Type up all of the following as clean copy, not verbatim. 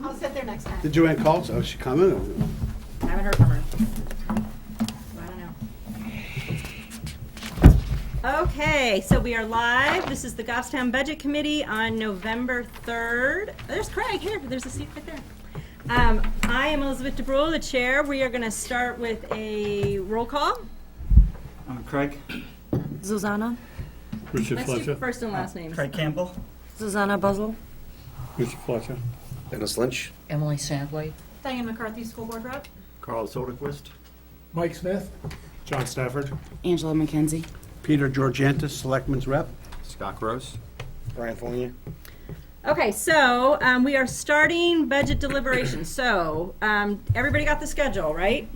I'll sit there next time. Did Joanne call? Oh, is she coming? I haven't heard from her. I don't know. Okay, so we are live. This is the Goffstown Budget Committee on November 3rd. There's Craig here. There's a seat right there. I am Elizabeth DeBrule, the chair. We are going to start with a roll call. Craig. Susanna. Richard Let's do Fletcher. first and last names. Craig Campbell. Susanna Buzzle. Richard Fletcher. Dennis Lynch. Emily Sandway. Diane McCarthy, school board rep. Carl Soderquist. Mike Smith. John Stafford. Angela McKenzie. Peter Georgiantis, Selectmen's Rep. Scott Gross. Brian Fournier. Okay, so we are starting budget deliberations. So everybody got the schedule, right?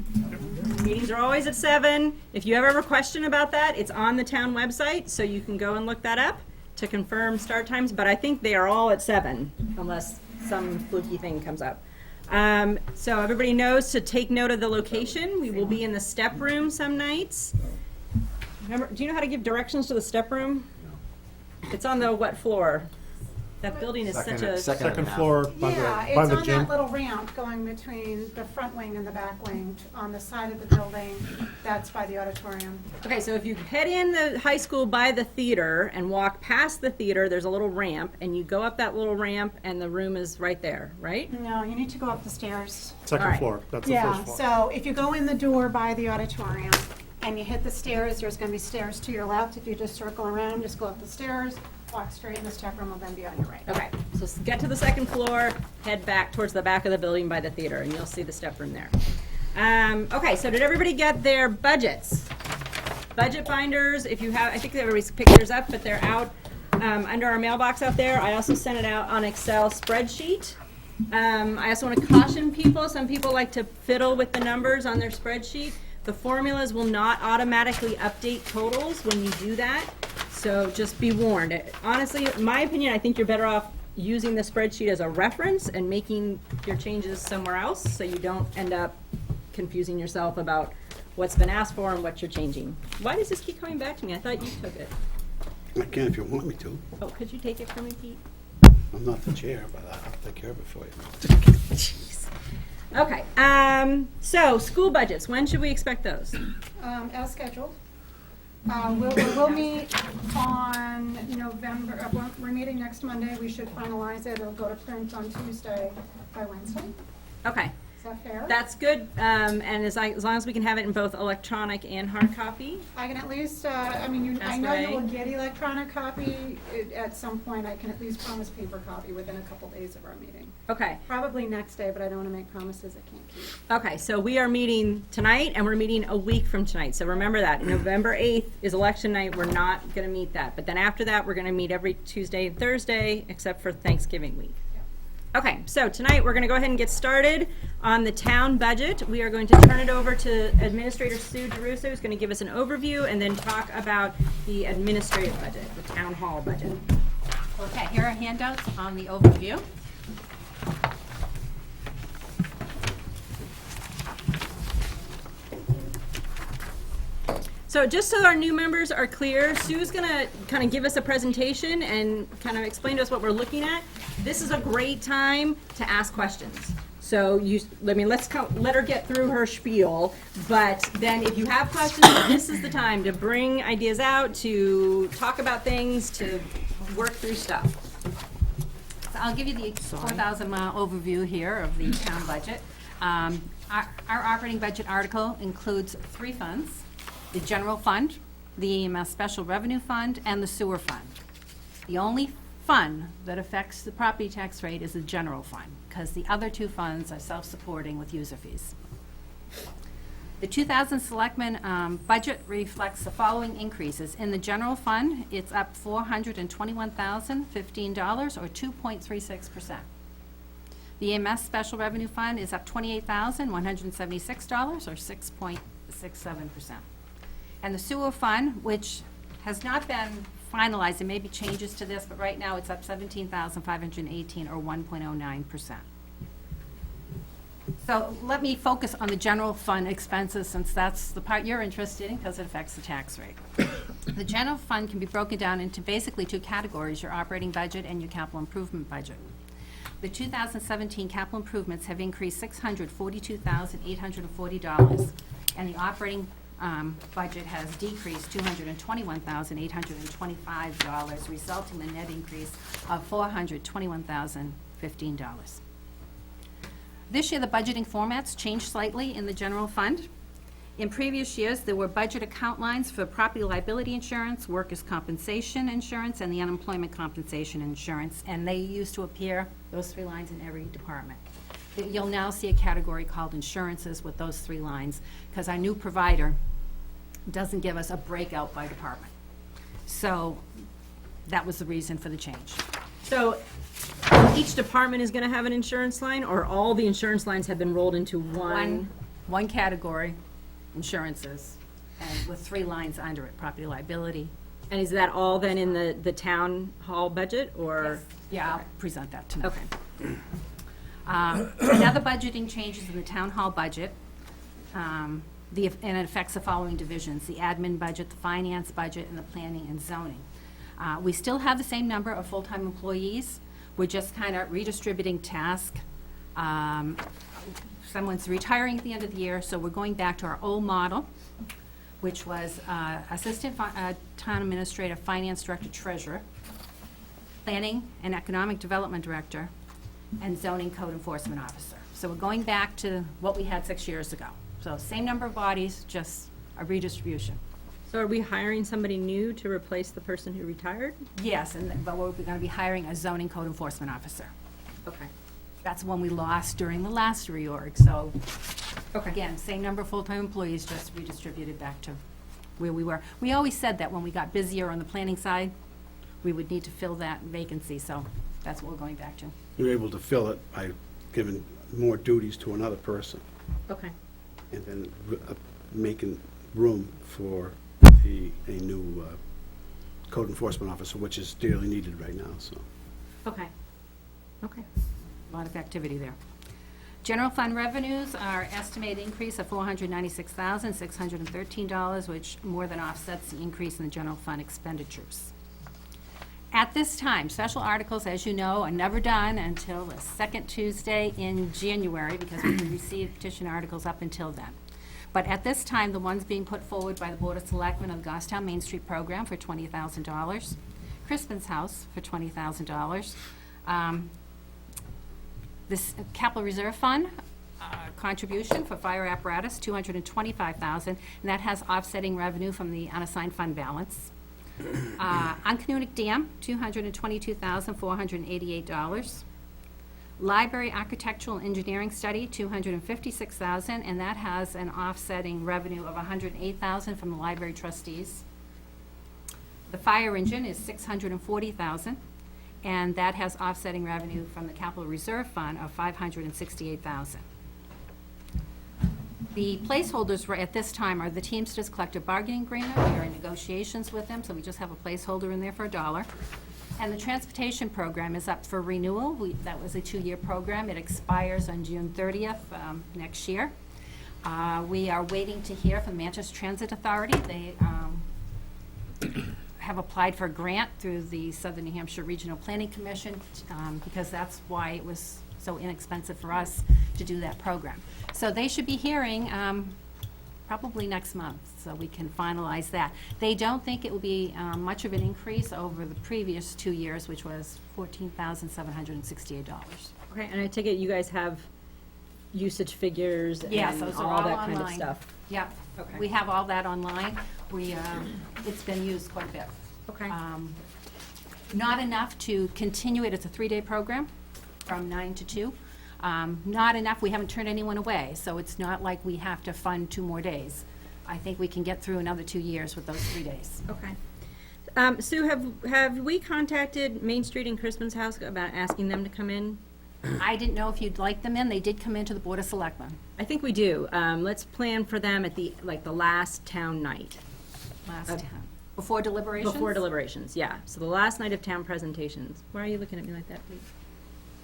Meetings are always at 7. If you ever have a question about that, it's on the town website, so you can go and look that up to confirm start times. But I think they are all at 7, unless some fluky thing comes up. So everybody knows to take note of the location. We will be in the step room some nights. Remember, do you know how to give directions to the step room? It's on the what floor? That building is such a... Second floor by Yeah, the it's on gym. that little ramp going between the front wing and the back wing on the side of the building. That's by the auditorium. Okay, so if you head in the high school by the theater and walk past the theater, there's a little ramp, and you go up that little ramp, and the room is right there, right? No, you need to go up the stairs. Second Alright. floor. That's the Yeah, first floor. so if you go in the door by the auditorium and you hit the stairs, there's going to be stairs to your left. If you just circle around, just go up the stairs, walk straight, and the step room will then be on your right. Okay, so get to the second floor, head back towards the back of the building by the theater, and you'll see the step room there. Okay, so did everybody get their budgets? Budget binders, if you have, I think everybody's picked theirs up, but they're out under our mailbox out there. I also sent it out on Excel spreadsheet. I also want to caution people, some people like to fiddle with the numbers on their spreadsheet. The formulas will not automatically update totals when you do that, so just be warned. Honestly, in my opinion, I think you're better off using the spreadsheet as a reference and making your changes somewhere else so you don't end up confusing yourself about what's been asked for and what you're changing. Why does this keep coming back to me? I thought you took it. I can if you want me to. Oh, could you take it for me, Pete? I'm not the chair, but I'll take care of it for you. Jeez. Okay, so school budgets, when should we expect those? As scheduled. We'll meet on November, we're meeting next Monday. We should finalize it. It'll go to print on Tuesday by Wednesday. Okay, Is that fair? that's good, and as long as we can have it in both electronic and hard copy. I can at least, I know you Ray. will get electronic copy. At some point, I can at least promise paper copy within a couple days of our meeting. Okay, Probably next day, but I don't want to make promises I can't keep. okay, so we are meeting tonight, and we're meeting a week from tonight, so remember that. November 8th is election night, we're not gonna meet that, but then after that, we're gonna meet every Tuesday and Thursday, except for Thanksgiving week. Okay, so tonight, we're gonna go ahead and get started on the town budget. We are going to turn it over to Administrator Sue DeRusso, who's gonna give us an overview, and then talk about the administrative budget, the town hall budget. Okay, here are handouts on the overview. So just so our new members are clear, Sue's gonna kind of give us a presentation and kind of explain to us what we're looking at. This is a great time to ask questions. So let's let her get through her spiel, but then if you have questions, this is the time to bring ideas out, to talk about things, to work through stuff. So I'll give you the 4,000-mile overview here of the town budget. Our operating budget article includes 3 funds: the general fund, the EMS special revenue fund, and the sewer fund. The only fund that affects the property tax rate is the general fund, because the other 2 funds are self-supporting with user fees. The 2000 Selectmen budget reflects the following increases. In the general fund, it's up $421,015, or 2.36%. The EMS special revenue fund is up $28,176, or 6.67%. And the sewer fund, which has not been finalized, there may be changes to this, but right now it's up $17,518, or 1.09%. So let me focus on the general fund expenses, since that's the part you're interested in, because it affects the tax rate. The general fund can be broken down into basically 2 categories: your operating budget and your capital improvement budget. The 2017 capital improvements have increased $642,840, and the operating budget has decreased $221,825, resulting in a net increase of $421,015. This year, the budgeting formats changed slightly in the general fund. In previous years, there were budget account lines for property liability insurance, workers' compensation insurance, and the unemployment compensation insurance, and they used to appear, those three lines, in every department. You'll now see a category called insurances with those three lines, because our new provider doesn't give us a breakout by department. So that was the reason for the change. So each department is gonna have an insurance line, or all the insurance lines have been rolled into one? One category, insurances, and with three lines under it, property liability. And is that all then in the town hall budget, or? Yeah, I'll present that tonight. Okay. Another budgeting changes in the town hall budget, and it affects the following divisions: the admin budget, the finance budget, and the planning and zoning. We still have the same number of full-time employees. We're just kind of redistributing tasks. Someone's retiring at the end of the year, so we're going back to our old model, which was assistant town administrator, finance director, treasurer, planning and economic development director, and zoning code enforcement officer. So we're going back to what we had 6 years ago. So same number of bodies, just a redistribution. So are we hiring somebody new to replace the person who retired? Yes, but we're going to be hiring a zoning code enforcement officer. Okay. That's one we lost during the last reorg, so, again, same number of full-time employees, just redistributed back to where we were. We always said that when we got busier on the planning side, we would need to fill that vacancy, so that's what we're going back to. You're able to fill it by giving more duties to another person Okay. and then making room for a new code enforcement officer, which is dearly needed right now, so. Okay. Okay. A lot of activity there. General fund revenues are estimated increase of $496,613, which more than offsets the increase in the general fund expenditures. At this time, special articles, as you know, are never done until the second Tuesday in January, because we receive petition articles up until then. But at this time, the ones being put forward by the Board of Selectmen of the Goffstown Main Street Program for $20,000, Crispin's House for $20,000, this capital reserve fund contribution for fire apparatus, $225,000, and that has offsetting revenue from the unassigned fund balance. Uncanonic Dam, $222,488. Library Architectural Engineering Study, $256,000, and that has an offsetting revenue of $108,000 from the library trustees. The fire engine is $640,000, and that has offsetting revenue from the capital reserve fund of $568,000. The placeholders at this time are the Teamsters collective bargaining agreement. We are in negotiations with them, so we just have a placeholder in there for $1. And the transportation program is up for renewal. That was a 2-year program. It expires on June 30th next year. We are waiting to hear from the Manchester Transit Authority. They have applied for a grant through the Southern New Hampshire Regional Planning Commission, because that's why it was so inexpensive for us to do that program. So they should be hearing probably next month, so we can finalize that. They don't think it will be much of an increase over the previous 2 years, which was $14,768. Okay, and I take it you guys have usage figures Yes, and those are all all that kind of online. stuff? Yep. Okay. We have all that online. It's been used quite a bit. Okay. Not enough to continue it. It's a 3-day program from 9 to 2. Not enough, we haven't turned anyone away, so it's not like we have to fund 2 more days. I think we can get through another 2 years with those 3 days. Okay. Sue, have we contacted Main Street and Crispin's House about asking them to come in? I didn't know if you'd like them in. They did come into the Board of Selectmen I think we do. Let's plan for them at the last town night. last time. Before deliberations? Before deliberations, yeah. So the last night of town presentations. Why are you looking at me like that, Pete?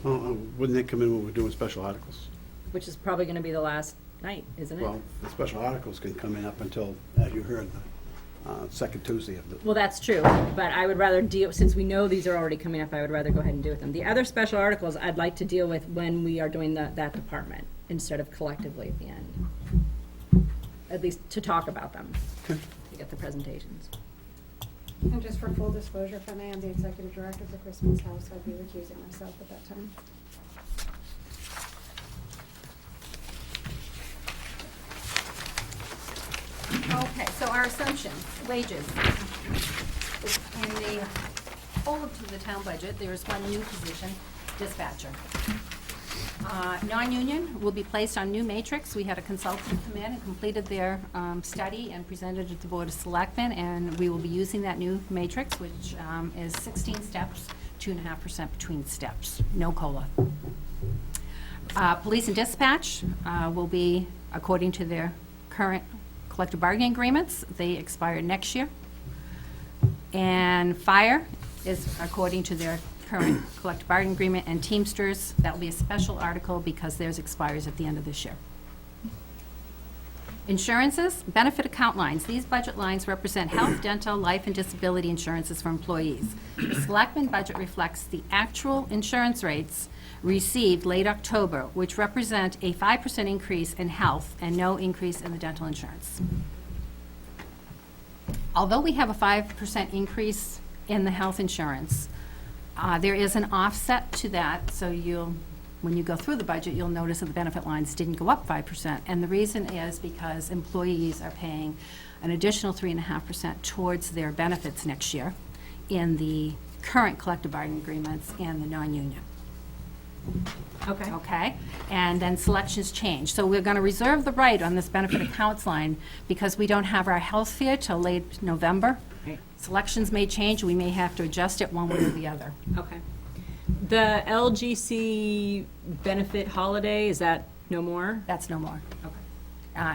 Well, wouldn't they come in when we're doing special articles? Which is probably gonna be the last night, isn't it? Well, the special articles can come in up until, as you heard, second Tuesday of the, Well, that's true, but I would rather deal, since we know these are already coming up, I would rather go ahead and deal with them. The other special articles I'd like to deal with when we are doing that department, instead of collectively at the end. At least to talk about them, to get the presentations. And just for full disclosure, if I may, I'm the executive director of the Christmas House, I'd be recusing myself at that time. Okay, so our assumptions, wages. In the whole of the town budget, there is one new position, dispatcher. Non-union will be placed on new matrix. We had a consultant come in and completed their study and presented it to the Board of Selectmen, and we will be using that new matrix, which is 16 steps, 2.5% between steps, no COLA. Police and dispatch will be according to their current collective bargaining agreements. They expire next year. And fire is according to their current collective bargaining agreement, and Teamsters, that will be a special article because theirs expires at the end of this year. Insurances, benefit account lines. These budget lines represent health, dental, life, and disability insurances for employees. The selectmen budget reflects the actual insurance rates received late October, which represent a 5% increase in health and no increase in the dental insurance. Although we have a 5% increase in the health insurance, there is an offset to that, so when you go through the budget, you'll notice that the benefit lines didn't go up 5%. And the reason is because employees are paying an additional 3.5% towards their benefits next year in the current collective bargaining agreements and the non-union. Okay. Okay? And then selections change. So we're going to reserve the right on this benefit accounts line because we don't have our health fair till late November. Right. Selections may change, we may have to adjust it one way or the other. Okay. The LGC benefit holiday, is that no more? That's no more. Okay.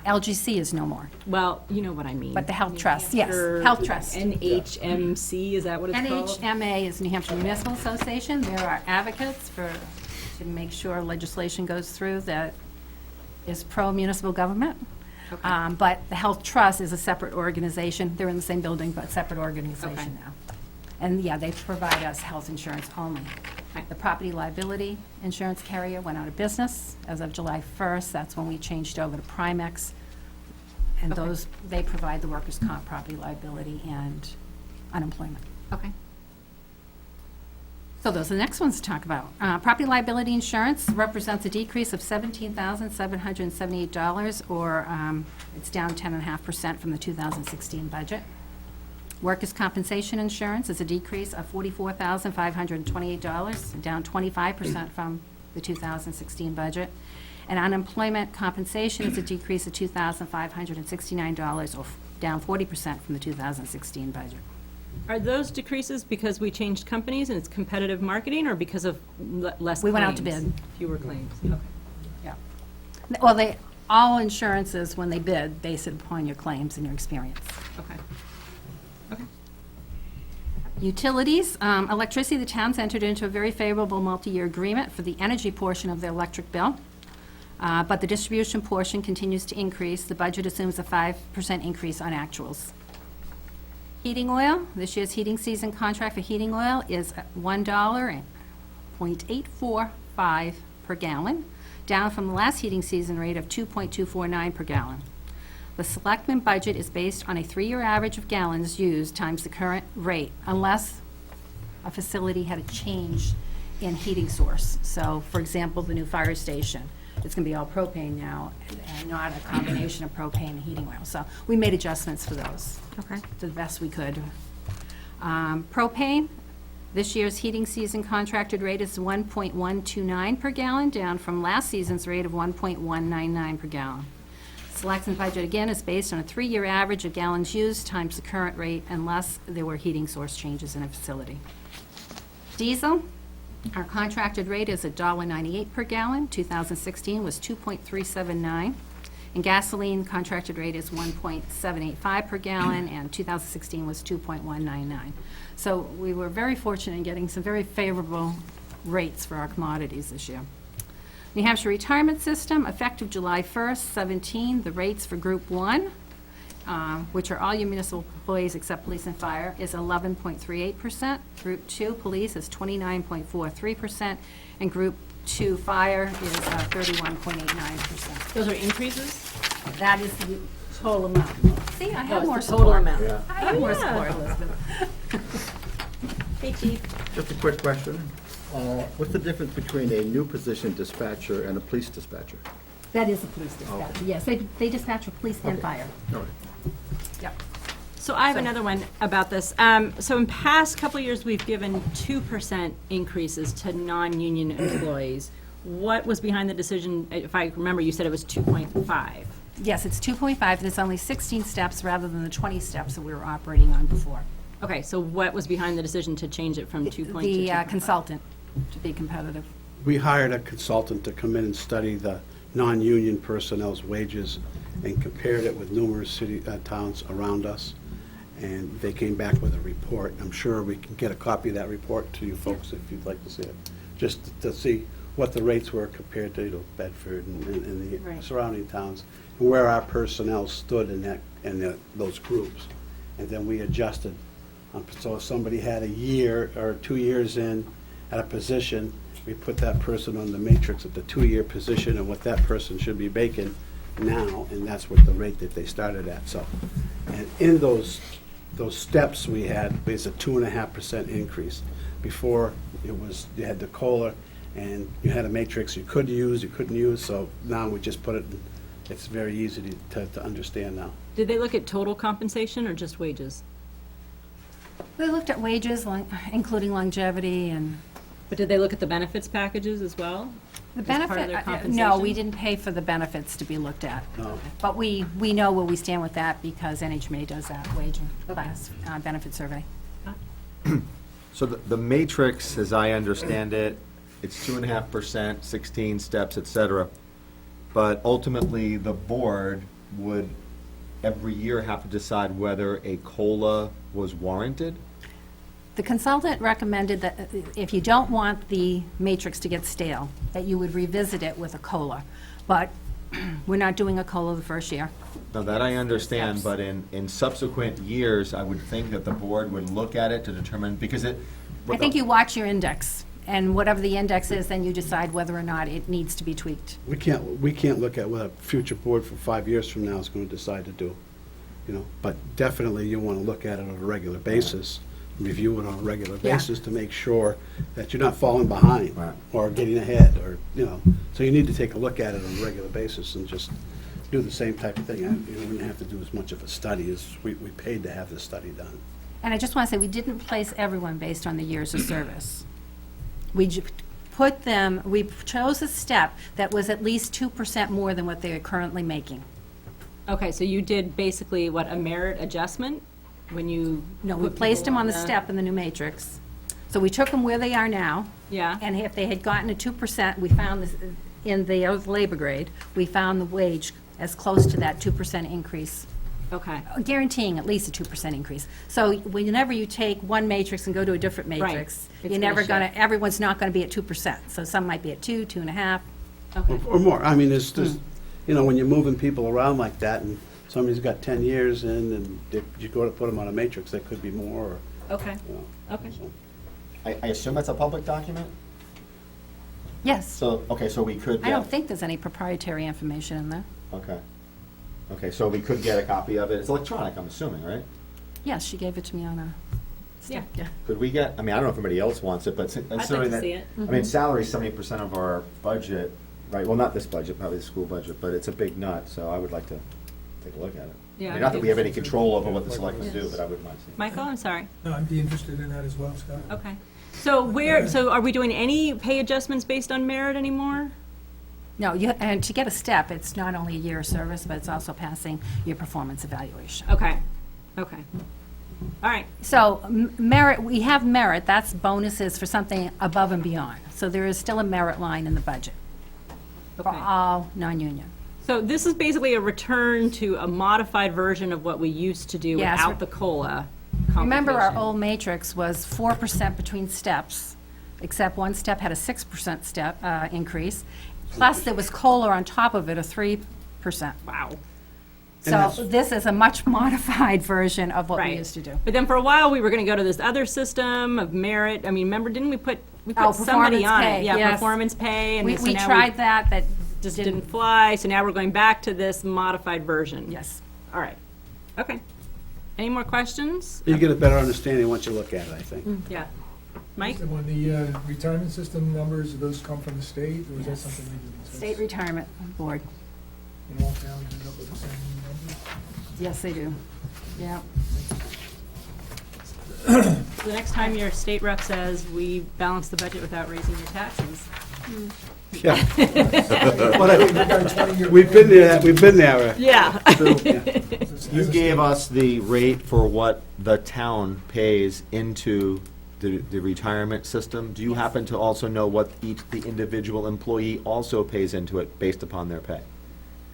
LGC is no more. Well, you know what I mean. But the Health Trust, yes, Or Health Trust. NHMC, is that what it's called? NHMA is New Hampshire Municipal Association. There are advocates to make sure legislation goes through that is pro-municipal government. Okay. But the Health Trust is a separate organization. They're in the same building, but separate Okay. organization now. And yeah, they provide us health insurance only. The property liability insurance carrier went out of business as of July 1st. That's when we changed over to Primex. And Okay. those, they provide the workers' comp, property liability, and unemployment. Okay. So those are the next ones to talk about. Property liability insurance represents a decrease of $17,778, or it's down 10.5% from the 2016 budget. Workers' compensation insurance is a decrease of $44,528, down 25% from the 2016 budget. And unemployment compensation is a decrease of $2,569, or down 40% from the 2016 budget. Are those decreases because we changed companies and it's competitive marketing, or because of less claims? We went out to bid. Fewer claims, okay. Yeah. Well, all insurances, when they bid, base it upon your claims and your experience. Okay. Okay. Utilities, electricity, the town's entered into a very favorable multi-year agreement for the energy portion of their electric bill, but the distribution portion continues to increase. The budget assumes a 5% increase on actuals. Heating oil, this year's heating season contract for heating oil is $1.845 per gallon, down from the last heating season rate of $2.249 per gallon. The selectmen budget is based on a 3-year average of gallons used times the current rate, unless a facility had a change in heating source. So, for example, the new fire station, it's going to be all propane now, and not a combination of propane and heating oil. So we made adjustments for those. Okay. To the best we could. Propane, this year's heating season contracted rate is 1.129 per gallon, down from last season's rate of 1.199 per gallon. Selectmen's budget, again, is based on a 3-year average of gallons used times the current rate, unless there were heating source changes in a facility. Diesel, our contracted rate is $1.98 per gallon. 2016 was 2.379. And gasoline contracted rate is 1.785 per gallon, and 2016 was 2.199. So we were very fortunate in getting some very favorable rates for our commodities this year. New Hampshire Retirement System, effective July 1st, 17, the rates for Group 1 which are all your municipal employees except police and fire, is 11.38%. Group 2, police, is 29.43%, and Group 2, fire, is 31.89%. Those are increases? That is the total amount. See, I Oh, have it's more the support. total amount. I have more Yeah. support, Elizabeth. Hey, chief. Just a quick question. What's the difference between a new position dispatcher and a police dispatcher? That is a police dispatcher, yes. They dispatch for police and fire. All right. Yep. So I have another one about this. So in past couple of years, we've given 2% increases to non-union employees. What was behind the decision? If I remember, you said it was 2.5. Yes, it's 2.5. There's only 16 steps rather than the 20 steps that we were operating on before. Okay, so what was behind the decision to change it from 2 to The 2.5? consultant, to be competitive. We hired a consultant to come in and study the non-union personnel's wages and compared it with numerous towns around us. And they came back with a report. I'm sure we can get a copy of that report to you folks if you'd like to see it. Just to see what the rates were compared to, Bedford and the Right. surrounding towns, and where our personnel stood in those groups. And then we adjusted. So if somebody had a year or 2 years in at a position, we put that person on the matrix at the 2-year position and what that person should be making now, and that's what the rate that they started at. So, and in those steps we had, there's a 2.5% increase. Before, it was, you had the COLA, and you had a matrix you could use, you couldn't use, so now we just put it, it's very easy to understand now. Did they look at total compensation or just wages? They looked at wages, including longevity and But did they look at the benefits packages as well? the As part of benefit. their No, compensation? we didn't pay for the benefits to be looked at. No. But we know where we stand with that because NHMA does that wage and class benefit survey. So the matrix, as I understand it, it's 2.5%, 16 steps, et cetera. But ultimately, the board would every year have to decide whether a COLA was warranted? The consultant recommended that if you don't want the matrix to get stale, that you would revisit it with a COLA. But we're not doing a COLA the first year. Now, that I understand, Steps. but in subsequent years, I would think that the board would look at it to determine, because it. I think you watch your index, and whatever the index is, then you decide whether or not it needs to be tweaked. We can't look at what a future board for 5 years from now is going to decide to do, but definitely you want to look at it on a regular basis, review it on a regular Yeah. basis to make sure that you're not falling behind Right. or getting ahead, or, so you need to take a look at it on a regular basis and just do the same type of thing. You wouldn't have to do as much of a study as we paid to have this study done. And I just want to say, we didn't place everyone based on the years of service. We we chose a step that was at least 2% more than what they are currently making. Okay, so you did basically, what, a merit adjustment when you? No, we put placed people them on the step in the new matrix. So we took them where they are now. Yeah. And if they had gotten a 2%, we found this, in the labor grade, we found the wage as close to that 2% increase, Okay, guaranteeing at least a 2% increase. So whenever you take one matrix and go to a different matrix, It's you're never gonna gonna, everyone's not gonna be at 2%. So some might be at 2, 2.5. okay. Or more. I mean, it's just, when you're moving people around like that, and somebody's got 10 years in, and if you go to put them on a matrix, there could be more, or, Okay, okay. so. I assume it's a public document? Yes. So, okay, so we could I don't get, think there's any proprietary information in there. okay. Okay, so we could get a copy of it. It's electronic, I'm assuming, right? Yes, she gave it to me on a Yeah. stick, yeah. Could we get, I mean, I don't know if anybody else wants it, but considering to that. see it. I mean, salary is 70% of our budget, right? Well, not this budget, probably the school budget, but it's a big nut, so I would like to take a look at it. Yeah, I mean, I not that think we have any so. control over what the selectmen do, but I wouldn't mind seeing it. Michael, I'm sorry. No, I'd be interested in that as well, Scott. Okay. So are we doing any pay adjustments based on merit anymore? No, and to get a step, it's not only a year of service, but it's also passing your performance evaluation. Okay, okay. All right, So merit, we have merit, that's bonuses for something above and beyond. So there is still a merit line in the budget for okay. all non-union. So this is basically a return to a modified version of what we used to do Yes, without the COLA Remember, our complication. old matrix was 4% between steps, except one step had a 6% step increase, plus there was COLA on top of it, a 3%. Wow. So that's- this is a much modified version of what we Right. used to do. But then for a while, we were gonna go to this other system of merit. I mean, remember, didn't we put Oh, somebody performance on pay, it? Yeah, yes. performance pay, and We so we now tried that just didn't fly, so now we're going back to this modified version. Yes. All right, okay. Any more questions? You get a better understanding once you look at it, I think. Yeah. Mike? And when the retirement system numbers, do those come from the state, or is that something we do? State Retirement Board. And all towns end up with the same numbers? Yes, they do. Yeah. The next time your state rep says, we balance the budget without raising your taxes. Yeah. We've been there, Yeah. You gave us the rate for what the town pays into the retirement system. Do you happen to also know what the individual employee also pays into it based upon their pay?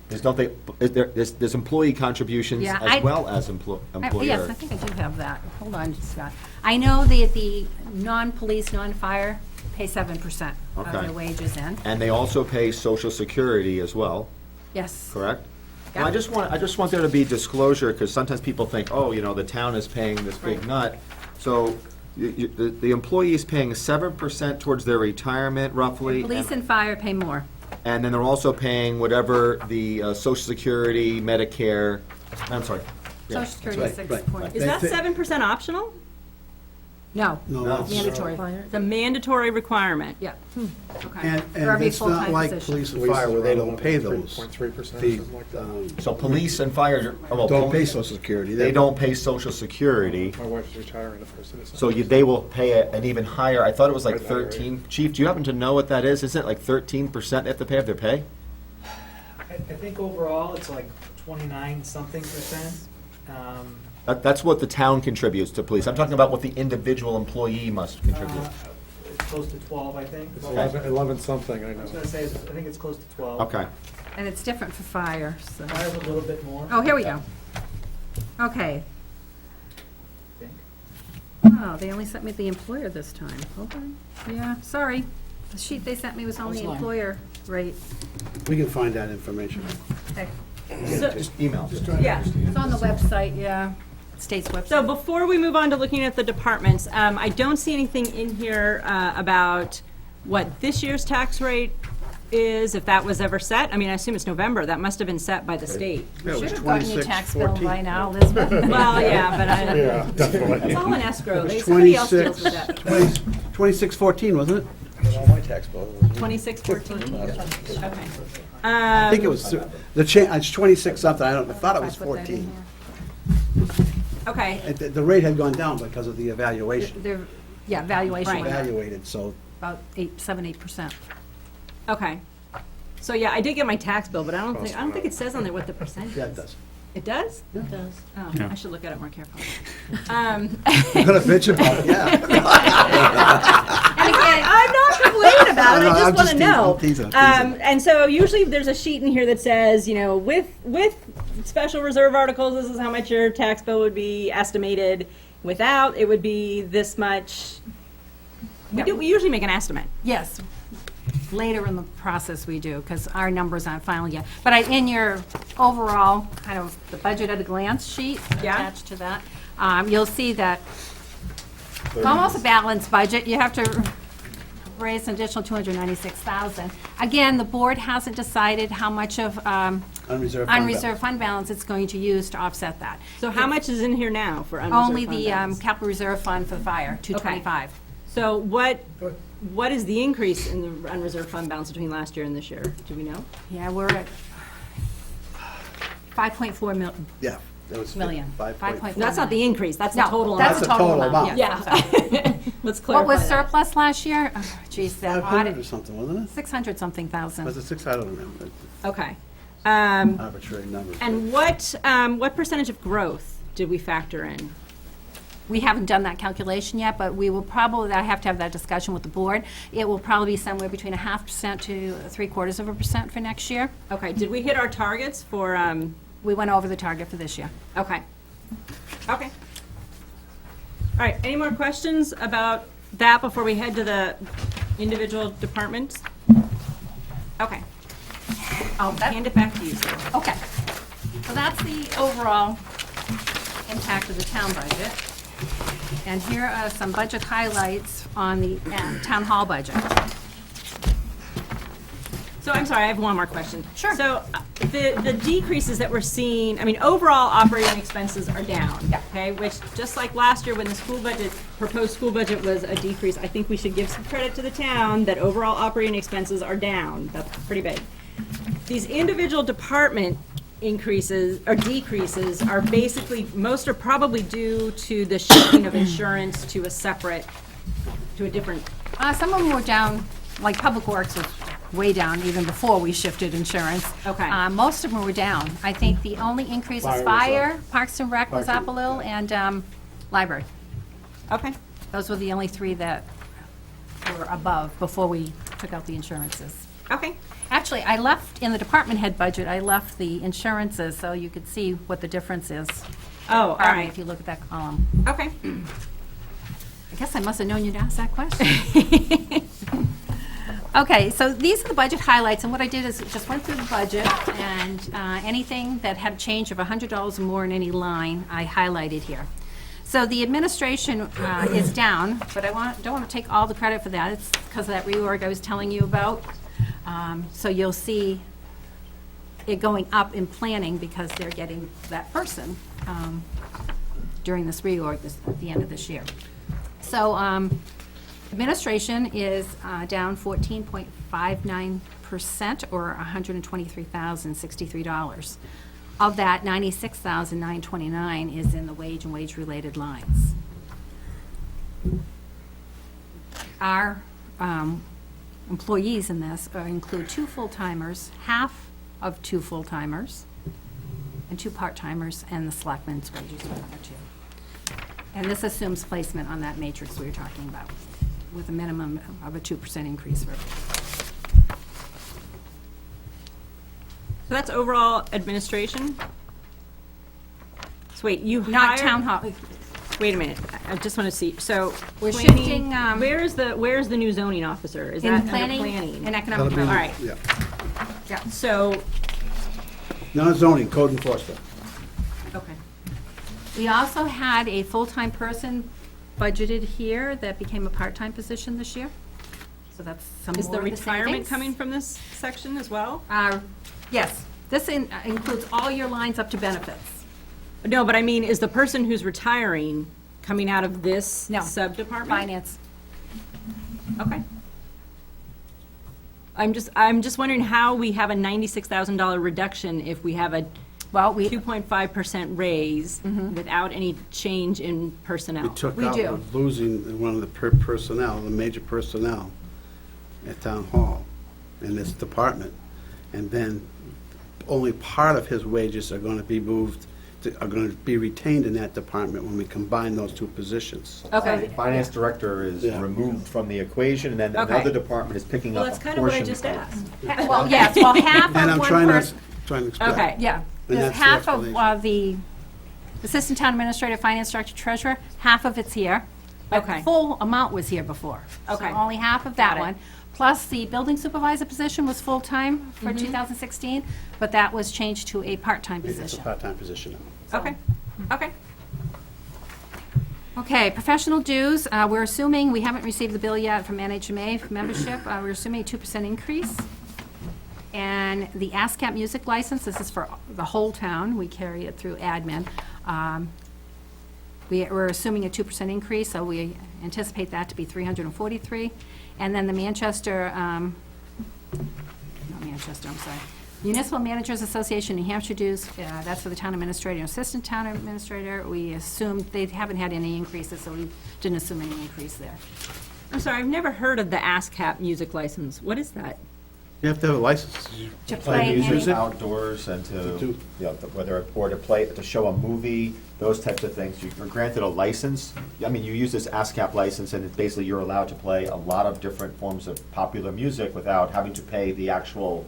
There's employee contributions Yeah, as well as employer. Yes, I think I do have that. Hold on, Scott. I know that the non-police, non-fire pay 7% of Okay. their wages in. And they also pay Social Security as well, Yes. correct? Yeah. Well, I just want there to be disclosure, because sometimes people think, oh, the town is paying this big nut. So the employee is paying 7% towards their retirement roughly. Police and fire pay more. And then they're also paying whatever the Social Security, Medicare, I'm sorry. Yeah. Social Security is right, 6 right. point. Is that 7% optional? No, No, No. that's- mandatory. The mandatory requirement? Yeah. Okay. And For every it's not full-time like position. police and fire where they don't pay those. 3.3%, The, something like that. So police and fire, well, Don't pay Social Security. they don't pay Social Security, My wife's retiring the first of December. so they will pay an even higher, I thought it was like Right, that rate. 13. Chief, do you happen to know what that is? Isn't it like 13% they have to pay of their pay? I think overall, it's like 29-something%. That's what the town contributes to police. I'm talking about what the individual employee must contribute. It's close to 12, I think. It's I 11 something, I was know. gonna say, I think it's close to 12. Okay. And it's different for fire, so. Fire's a little bit more. Oh, here we go. Okay. I think. Oh, they only sent me the employer this time. Hold on. Yeah, sorry. The sheet they sent me was only employer rate. We can find that information. Okay. Just email. Yeah. It's on the website, yeah, state's website. So before we move on to looking at the departments, I don't see anything in here about what this year's tax rate is, if that was ever set. I mean, I assume it's November. That must have been set by the state. Yeah, it was Should have gotten your tax bill 2614. by now, Elizabeth. Well, yeah, but Yeah, it's definitely. all in escrow. It was Somebody else deals with that. 2614, wasn't it? 2614? Okay. I think it was, it's 26 something, I thought it was I put that in 14. here. Okay, The rate had gone down because of the evaluation. They're, yeah, valuation Right. went up Evaluated, so about 8%. okay. So, yeah, I did get my tax bill, but I don't think it says on there what the percentage is. yeah, it does. It does? It does. Oh, I should look at it more carefully. I'm gonna bitch about it, yeah. And again, I'm not complaining about it, No, I I'm just want to just know. teasing, I'm teasing. And so usually there's a sheet in here that says, with special reserve articles, this is how much your tax bill would be estimated. Without, it would be this much. We usually make an estimate. yes, later in the process we do, because our numbers aren't final yet. But in your overall, kind of the budget at a glance sheet Yeah. attached to that, you'll see that it's almost a balanced budget. You have to raise an additional $296,000. Again, the board hasn't decided how much of Unreserved fund unreserved fund balance it's going to use to offset that. So how much is in here now for unreserved Only fund the balance? capital reserve fund for the fire, 225. So what is the increase in the unreserved fund balance between last year and this year? Do we know? Yeah, we're at 5.4 million. Yeah. That was Million. 5.4. That's not the increase, that's the No, total that's amount. the total total amount. amount. Yeah. Let's clarify What was that. surplus last year? Oh, geez, that 500 or audit, something, wasn't it? 600-something Was thousand. it 6? I don't remember. Okay. Arbitrary numbers. And what percentage of growth did we factor in? We haven't done that calculation yet, but we will probably, I have to have that discussion with the board. It will probably be somewhere between 0.5% to 0.75% for next year. Okay, did we hit our targets for, We went over the target for this year. okay. Okay. All right, any more questions about that before we head to the individual departments? Okay. I'll hand it back to you, Sue. Okay. So that's the overall impact of the town budget. And here are some budget highlights on the town hall budget. So I'm sorry, I have one more question. Sure. So the decreases that we're seeing, I mean, overall operating expenses are down. Yeah. Okay, which, just like last year when the school budget, proposed school budget was a decrease, I think we should give some credit to the town that overall operating expenses are down. That's pretty big. These individual department increases or decreases are basically, most are probably due to the shifting of insurance to a different. Some of them were down, like Public Works was way down even before we shifted insurance. Okay. Most of them were down. I think the only increase was Fire was fire, Parks and Rec was Parks up a little, and library. Okay. Those were the only three that were above before we took out the insurances. Okay. Actually, I left, in the department head budget, I left the insurances so you could see what the difference is. Oh, all right. If you look at that column. Okay. I guess I must have known you'd ask that question. Okay, so these are the budget highlights, and what I did is just went through the budget, and anything that had a change of $100 or more in any line, I highlighted here. So the administration is down, but I don't want to take all the credit for that. It's because of that reorg I was telling you about. So you'll see it going up in planning because they're getting that person during this reorg at the end of this year. So administration is down 14.59%, or $123,063. Of that, $96,929 is in the wage and wage-related lines. Our employees in this include 2 full-timers, half of 2 full-timers, and 2 part-timers, and the selectmen's wages are there too. And this assumes placement on that matrix we were talking about, with a minimum of a 2% increase for everybody. So that's overall administration? So wait, you Not hired- town hall, Wait a minute, I just want to see, so. We're planning- shifting, Where's the new zoning officer? Is in that under planning and economic That'll be- development. Yeah. So, Not zoning, code enforcement. okay. We also had a full-time person budgeted here that became a part-time position this year. So that's some Is more the of the same retirement things. coming from this section as well? Yes, this includes all your lines up to benefits. No, but I mean, is the person who's retiring coming out of this No. sub-department? Finance. Okay. I'm just wondering how we have a $96,000 reduction if we have a Well, we 2.5% raise without any change in personnel. We took We out, do. we're losing one of the personnel, the major personnel at Town Hall in this department. And then only part of his wages are going to be moved, are going to be retained in that department when we combine those 2 positions. Okay. Finance director is Yeah. removed from the equation, and then Okay. another department is picking Well, up a that's portion. kind of what I just asked. Well, yes, well, half And of I'm one trying person. to explain. Okay. Yeah, And there's that's the half of explanation. the assistant town administrator, finance director, treasurer, half of it's here. But Okay. the full amount was here before. Okay. So only half of Got that it. one. Plus, the building supervisor position was full-time for 2016, but that was changed to a part-time It's a position. part-time position now. Okay, okay. Okay, professional dues, we're assuming, we haven't received the bill yet from NHMA for membership, we're assuming a 2% increase. And the ASCAP music license, this is for the whole town, we carry it through admin. We're assuming a 2% increase, so we anticipate that to be $343. And then the Manchester, not Manchester, I'm sorry, Municipal Managers Association, New Hampshire dues, that's for the town administrator and assistant town administrator. We assumed, they haven't had any increases, so we didn't assume any increase there. I'm sorry, I've never heard of the ASCAP music license. What is that? You have to have a license. To Play play music any, outdoors and To to, do- you know, whether, or to play, to show a movie, those types of things. You're granted a license. I mean, you use this ASCAP license, and it's basically you're allowed to play a lot of different forms of popular music without having to pay the actual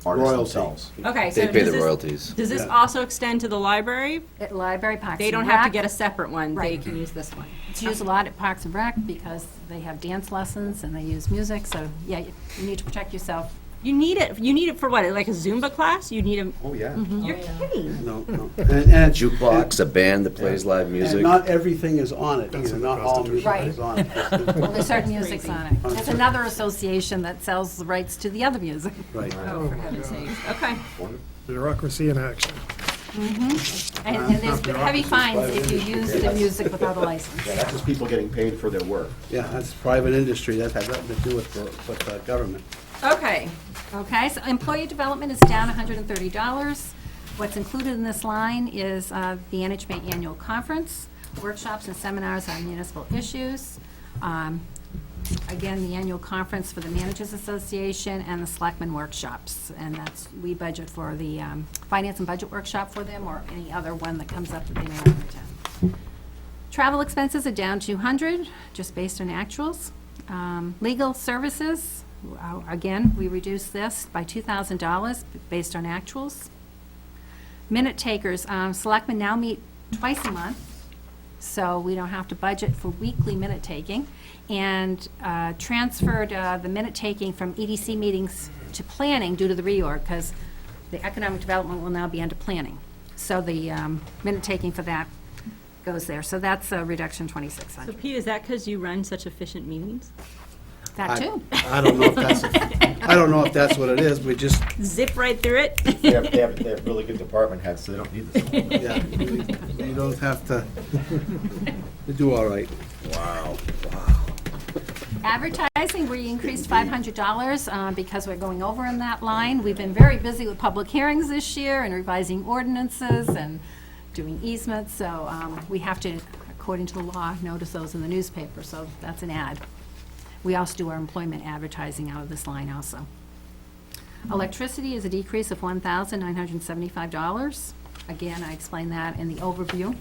artists Royalty. themselves. Okay, so They pay does the this- royalties. Does this Yeah. also extend to the library? at Library, Parks They and don't have to Rec. get a separate one, they Right. can use this one. It's used a lot at Parks and Rec because they have dance lessons and they use music, so, yeah, you need to protect yourself You need it for what, like a Zumba class? You need a, Oh, yeah. you're kidding. No, no. And Jukebox, a band that plays live and music. not everything is on it, either. Not all music Right. is on it. Well, there's certain music's on it. There's another association that sells the rights to the other music. Right. Oh, for heaven's sakes. Okay. Bureaucracy in action. And there's heavy fines if you use the music without a license. Yeah, that's just people getting paid for their work. Yeah, that's private industry. That has nothing to do with government. Okay. Okay, so employee development is down $130. What's included in this line is the NHMA Annual Conference, workshops and seminars on municipal issues. Again, the annual conference for the Managers Association and the Selectmen workshops. And that's, we budget for the finance and budget workshop for them or any other one that comes up that they may want to attend. Travel expenses are down 200, just based on actuals. Legal services, again, we reduced this by $2,000 based on actuals. Minute takers, selectmen now meet twice a month, so we don't have to budget for weekly minute taking. And transferred the minute taking from EDC meetings to planning due to the reorg, because the economic development will now be under planning. So the minute taking for that goes there. So that's a reduction So 2,600. Pete, is that because you run such efficient meetings? That too. I don't know if that's, I don't know if that's what it is. We just, Zip right through it? They have really good department heads, so they don't need this. yeah, you don't have to, you do all right. Wow. Advertising, we increased $500 because we're going over in that line. We've been very busy with public hearings this year and revising ordinances and doing easements, so we have to, according to the law, notice those in the newspaper, so that's an ad. We also do our employment advertising out of this line also. Electricity is a decrease of $1,975. Again, I explained that in the overview,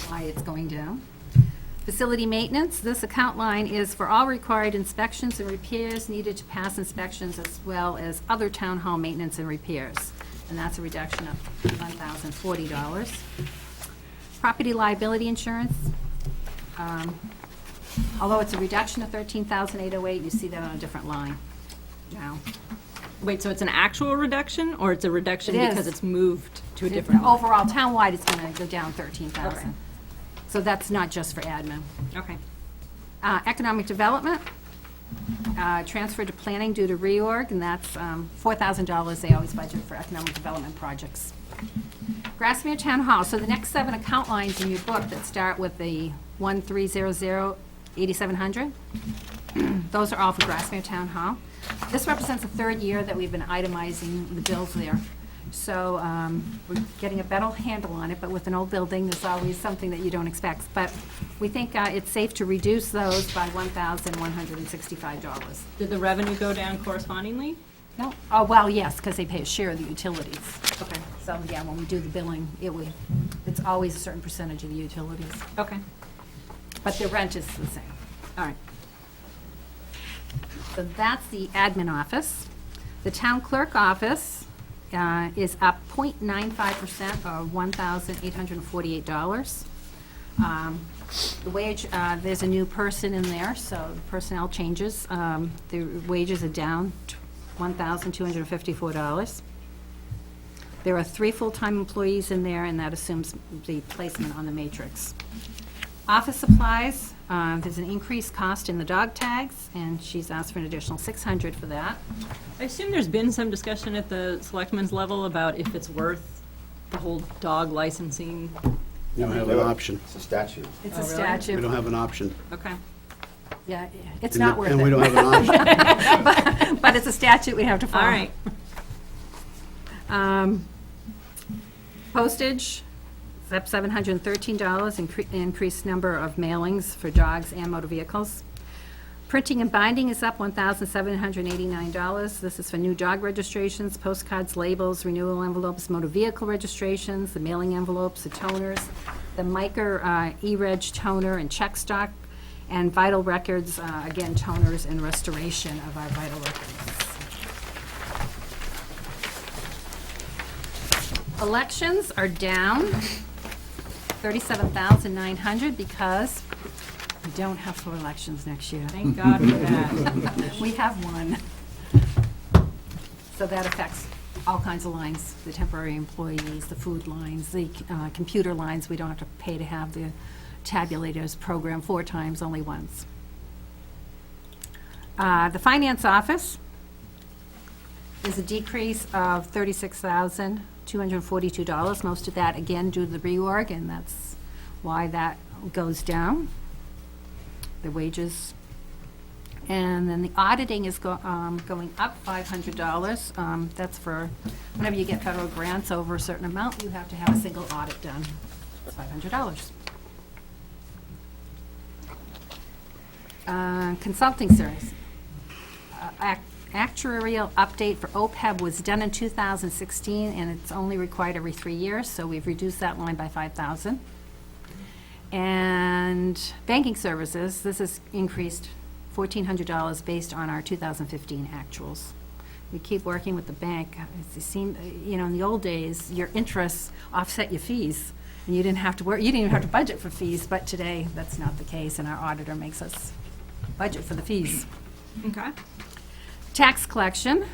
why it's going down. Facility maintenance, this account line is for all required inspections and repairs needed to pass inspections as well as other town hall maintenance and repairs. And that's a reduction of $1,040. Property liability insurance, although it's a reduction of $13,808, you see that on a different line now. Wait, so it's an actual reduction, or it's a reduction It is. because it's moved to a different line? Overall, townwide, it's going to go down Okay. $13,000. So that's not just for admin. Okay. Economic development, transferred to planning due to reorg, and that's $4,000 they always budget for economic development projects. Grassmere Town Hall, so the next 7 account lines in your book that start with the 1300-8700, those are all for Grassmere Town Hall. This represents the 3rd year that we've been itemizing the bills there. So we're getting a better handle on it, but with an old building, there's always something that you don't expect. But we think it's safe to reduce those by $1,165. Did the revenue go down correspondingly? No? Oh, well, yes, because they pay a share of the utilities. Okay. So, yeah, when we do the billing, it's always a certain percentage of the utilities. Okay. But the rent is the same. All right. So that's the admin office. The town clerk office is up 0.95%, or $1,848. The wage, there's a new person in there, so the personnel changes. The wages are down $1,254. There are 3 full-time employees in there, and that assumes the placement on the matrix. Office supplies, there's an increased cost in the dog tags, and she's asked for an additional $600 for that. I assume there's been some discussion at the selectmen's level about if it's worth the whole dog licensing. You don't have an option. It's a statute. It's Oh, a really? statute. We don't have an option. Okay. Yeah, it's not worth it. And we don't have an option. But it's a statute we have to follow. All right. Postage, it's up $713, increased number of mailings for dogs and motor vehicles. Printing and binding is up $1,789. This is for new dog registrations, postcards, labels, renewal envelopes, motor vehicle registrations, the mailing envelopes, the toners, the Mica E-Reg toner and check stock, and vital records, again, toners and restoration of our vital records. Elections are down $37,900 because we don't have 4 elections next year. Thank God for that. We have one. So that affects all kinds of lines, the temporary employees, the food lines, the computer lines. We don't have to pay to have the tabulators programmed 4 times, only once. The finance office is a decrease of $36,242. Most of that, again, due to the reorg, and that's why that goes down, the wages. And then the auditing is going up $500. That's for whenever you get federal grants over a certain amount, you have to have a single audit done. It's $500. Consulting service. Actuarial update for OPEB was done in 2016, and it's only required every 3 years, so we've reduced that line by $5,000. And banking services, this has increased $1,400 based on our 2015 actuals. We keep working with the bank. It seemed, in the old days, your interests offset your fees, and you didn't have to work, you didn't even have to budget for fees, but today, that's not the case, and our auditor makes us budget for the fees. Okay. Tax collection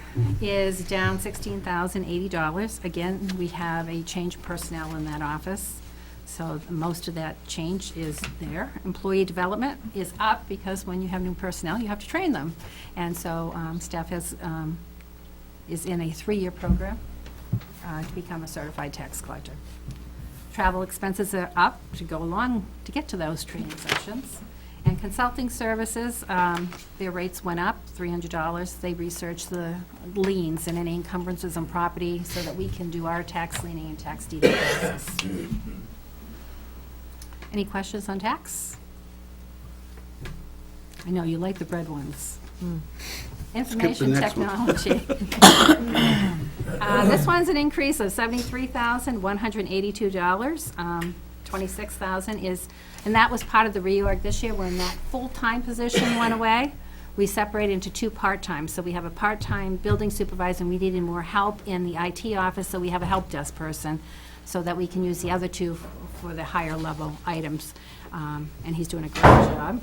is down $16,080. Again, we have a change of personnel in that office, so most of that change is there. Employee development is up because when you have new personnel, you have to train them. And so staff is in a 3-year program to become a certified tax collector. Travel expenses are up to go along to get to those training sessions. And consulting services, their rates went up, $300. They research the liens and any encumbrances on property so that we can do our tax liening and tax deed analysis. Any questions on tax? I know, you like the bread ones. Information next one. technology. This one's an increase of $73,182. $26,000 is, and that was part of the reorg this year when that full-time position went away. We separated into 2 part-times. So we have a part-time building supervisor, and we needed more help in the IT office, so we have a help desk person so that we can use the other 2 for the higher level items. And he's doing a great job.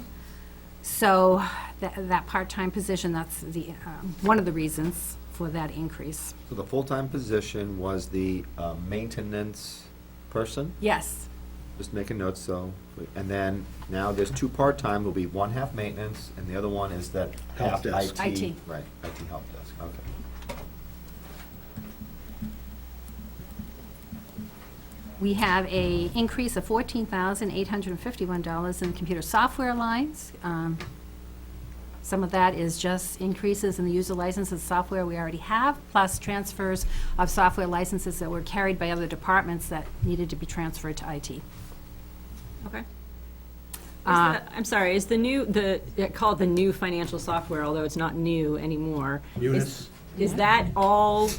So that part-time position, that's the one of the reasons for that increase. So the full-time position was the maintenance person? Yes. Just making notes, so, and then now there's 2 part-time, there'll be 1 half maintenance, and the other one is that half Help desk. IT. Right, IT help desk, okay. We have a increase of $14,851 in computer software lines. Some of that is just increases in the user licenses software we already have, plus transfers of software licenses that were carried by other departments that needed to be transferred to IT. Okay. I'm sorry, is the new, called the new financial software, although it's not new anymore. Munis. Is that all,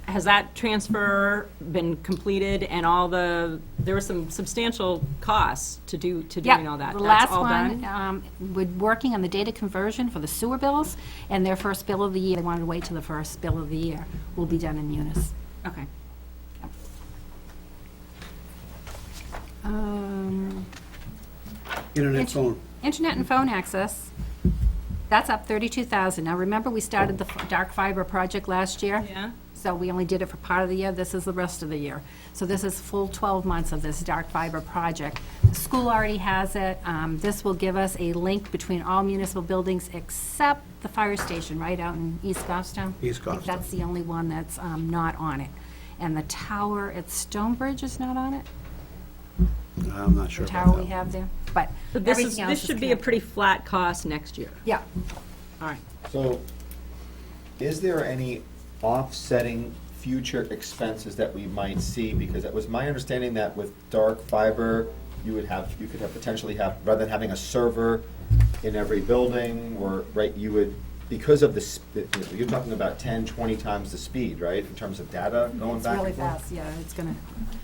has that transfer been completed and all there was some substantial costs to doing all that? The That's last all one, done? we're working on the data conversion for the sewer bills, and their first bill of the year, they wanted to wait till the first bill of the year, will be done in Munis. Okay. Internet phone. Internet and phone access, that's up $32,000. Now, remember, we started the dark fiber project last year? Yeah. So we only did it for part of the year. This is the rest of the year. So this is full 12 months of this dark fiber project. The school already has it. This will give us a link between all municipal buildings except the fire station right out in East Goffstown. East I think Goffstown. that's the only one that's not on it. And the tower at Stonebridge is not on it, I'm not sure the about tower we that. have there. But But this everything else is should be a connected. pretty flat cost next year. Yeah. All right. So, is there any offsetting future expenses that we might see? Because it was my understanding that with dark fiber, you could have potentially have, rather than having a server in every building, or, right, you would, because of you're talking about 10, 20 times the speed, right, in terms of data going It's back really and forth? fast, yeah, it's gonna,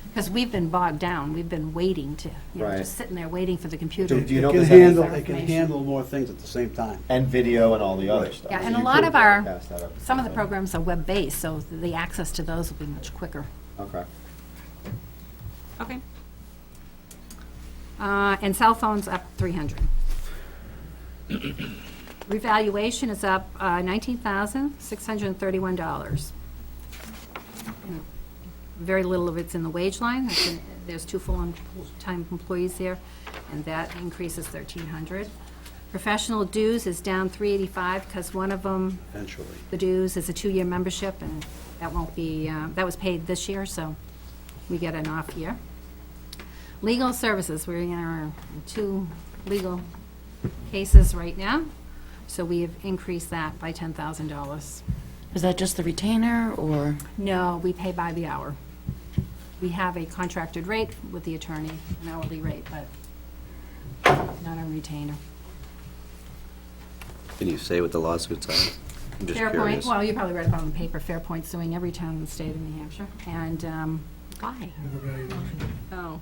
because we've been bogged down, we've been waiting to, Right. just sitting there waiting for the computer. Do you know It can if there's any- handle, Our it can information. handle more things at the same time. And video and all the other stuff. Yeah, So and a you lot could of our, pass that up at some of the time. programs are web-based, so the access to those will be much quicker. Okay. Okay. And cell phones up 300. Revaluation is up $19,631. Very little of it's in the wage line. There's 2 full-time employees there, and that increases 1,300. Professional dues is down 385 because one of them, Eventually. the dues is a 2-year membership, and that won't be, that was paid this year, so we get an off year. Legal services, we're in 2 legal cases right now, so we have increased that by $10,000. Is that just the retainer, or? No, we pay by the hour. We have a contracted rate with the attorney, an hourly rate, but not a retainer. Can you say what the lawsuits are? I'm just Fairpoint, curious. well, you probably read about it in the paper, Fairpoint suing every town in the state of New Hampshire, and, why? Oh.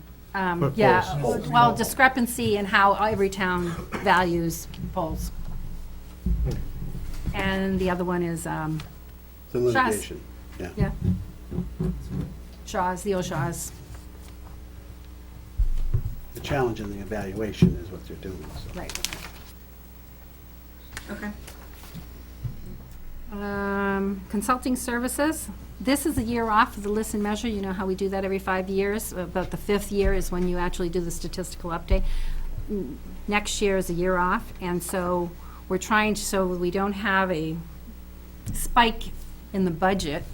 Yeah, well, discrepancy in how every town values polls. And the other one is, It's a litigation, yeah. yeah. Shaw's, the old Shaw's. The challenge in the evaluation is what they're doing, so. Right. Okay. Consulting services, this is a year off of the listen measure. You know how we do that every 5 years? About the 5th year is when you actually do the statistical update. Next year is a year off, and so we're trying to, so we don't have a spike in the budget,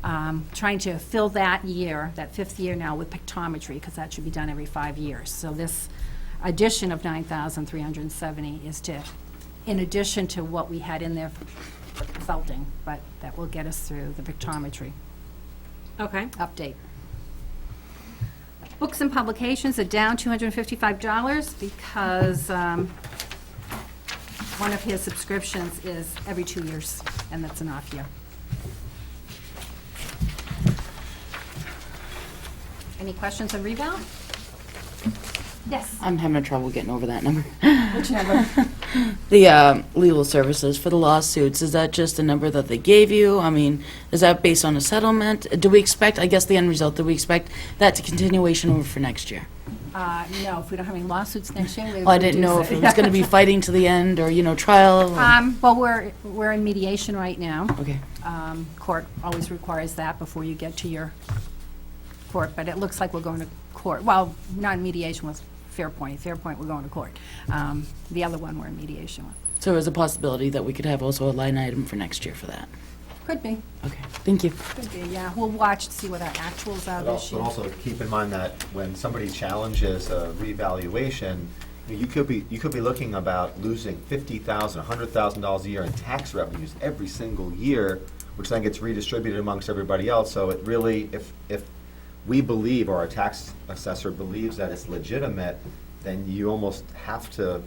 trying to fill that year, that 5th year now, with pictometry, because that should be done every 5 years. So this addition of 9,370 is to, in addition to what we had in there for consulting, but that will get us through the pictometry Okay. update. Books and publications are down $255 because one of his subscriptions is every 2 years, and that's an off year. Any questions on rebound? Yes. I'm having trouble getting over that number. Which number? The legal services for the lawsuits, is that just a number that they gave you? I mean, is that based on a settlement? Do we expect, I guess the end result, do we expect that to continuation over for next year? No, if we don't have any lawsuits next year, we Well, I didn't know if it was going to be fighting to the end, or, trial? or- Well, we're in mediation right now. Okay. Court always requires that before you get to your court, but it looks like we're going to court. Well, not in mediation with Fairpoint. Fairpoint, we're going to court. The other one, we're in mediation with. So there's a possibility that we could have also a line item for next year for that? Could be, Okay, thank you. could be, yeah. We'll watch to see what our actuals are But this al- year. but also keep in mind that when somebody challenges a revaluation, you could be looking about losing $50,000, $100,000 a year in tax revenues every single year, which then gets redistributed amongst everybody else. So it really, if we believe, or our tax assessor believes that it's legitimate, then you almost have to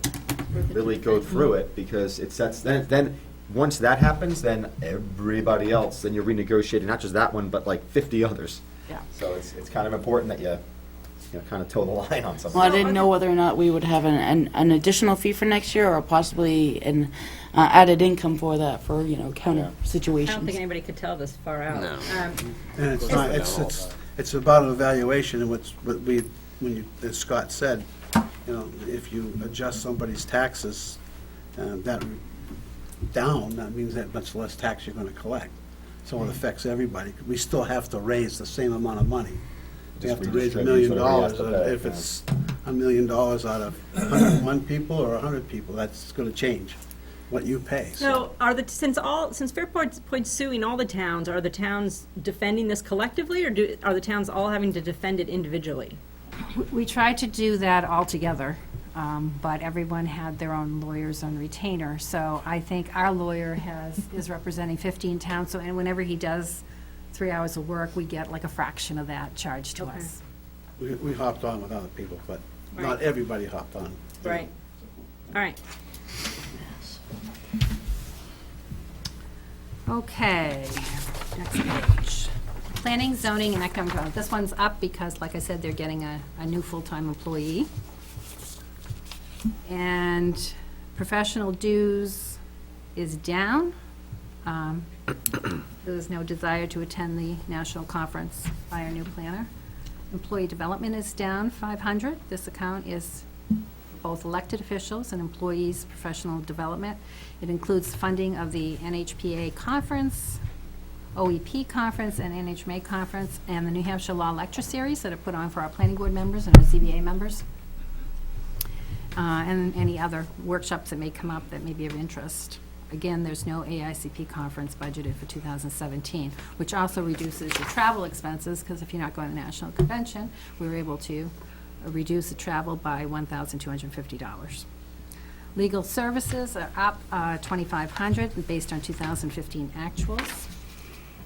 really go through it, because it sets, then once that happens, then everybody else, then you're renegotiating not just that one, but like 50 others. Yeah. So it's kind of important that you kind of toe the line on something. Well, I didn't know whether or not we would have an additional fee for next year, or possibly an added income for that, for, counter I situations. don't think anybody could tell this far out. No. And it's not, it's about an evaluation, and as Scott said, if you adjust somebody's taxes, that means that much less tax you're gonna collect. So it affects everybody. We still have to raise the same amount of money. We have to raise $1 million. If it's $1 million out of 101 people or 100 people, that's gonna change what you pay. So since Fairpoint's suing all the towns, are the towns defending this collectively, or are the towns all having to defend it individually? We tried to do that all together, but everyone had their own lawyers on retainer. So I think our lawyer is representing 15 towns, and whenever he does 3 hours of work, we get like a fraction of that charged to Okay. us. We hopped on with other people, but Right. not everybody hopped on. Right. All right. Okay, next page. Planning, zoning, and economic development. This one's up because, like I said, they're getting a new full-time employee. And professional dues is down. There's no desire to attend the national conference by our new planner. Employee development is down 500. This account is both elected officials and employees' professional development. It includes funding of the NHPA conference, OEP conference and NHMA conference, and the New Hampshire Law Lecture Series that are put on for our planning board members and our ZBA members. And any other workshops that may come up that may be of interest. Again, there's no AICP conference budgeted for 2017, which also reduces your travel expenses, because if you're not going to the national convention, we were able to reduce the travel by $1,250. Legal services are up $2,500 based on 2015 actuals.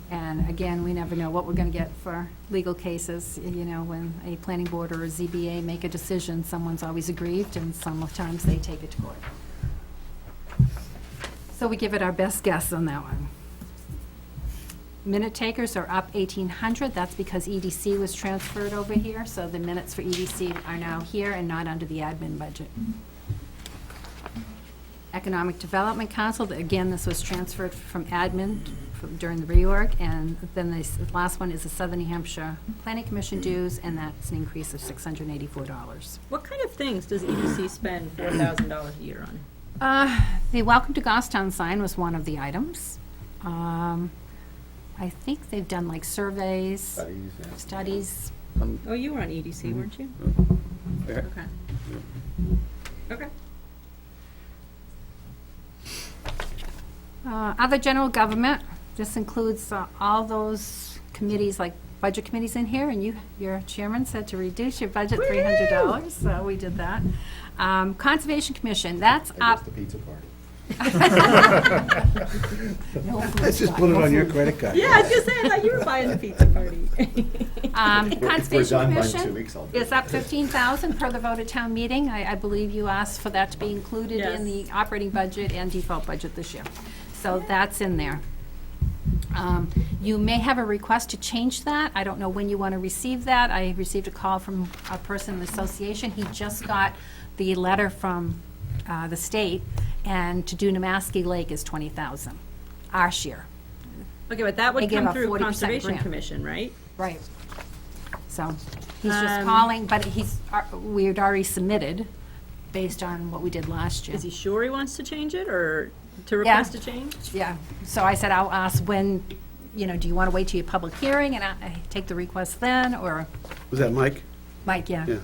And again, we never know what we're going to get for legal cases. You know, when a planning board or a ZBA make a decision, someone's always aggrieved, and sometimes they take it to court. So we give it our best guess on that one. Minute takers are up 1,800. That's because EDC was transferred over here, so the minutes for EDC are now here and not under the admin budget. Economic Development Council, again, this was transferred from admin during the reorg, and then the last one is the Southern New Hampshire Planning Commission dues, and that's an increase of $684. What kind of things does EDC spend $4,000 a year on? The Welcome to Goffstown sign was one of the items. I think they've done like surveys, studies. Oh, you were on EDC, weren't you? Okay. Okay. Other general government, this includes all those committees, like budget committees in here, and your chairman said to reduce your budget $300, so we did that. Conservation Commission, that's up. The pizza party. Let's just put it on your credit card. Yeah, I was gonna say, I thought you were buying the pizza party. Conservation done by 2 Commission weeks, I'll do is up $15,000 per the vote at town meeting. I believe you asked for that to be included in the operating budget and default budget this year. So that's in there. You may have a request to change that. I don't know when you want to receive that. I received a call from a person in the association. He just got the letter from the state, and to do Namaski Lake is $20,000 our share. Okay, but that They would give come a through 40% Conservation grant. Commission, right? Right. So he's just calling, but we had already submitted based on what we did last year. Is he sure he wants to change it, or to request a change? Yeah, so I said, I'll ask when, do you want to wait till your public hearing and I take the request then, or, Was that Mike? Mike, yeah. Yeah.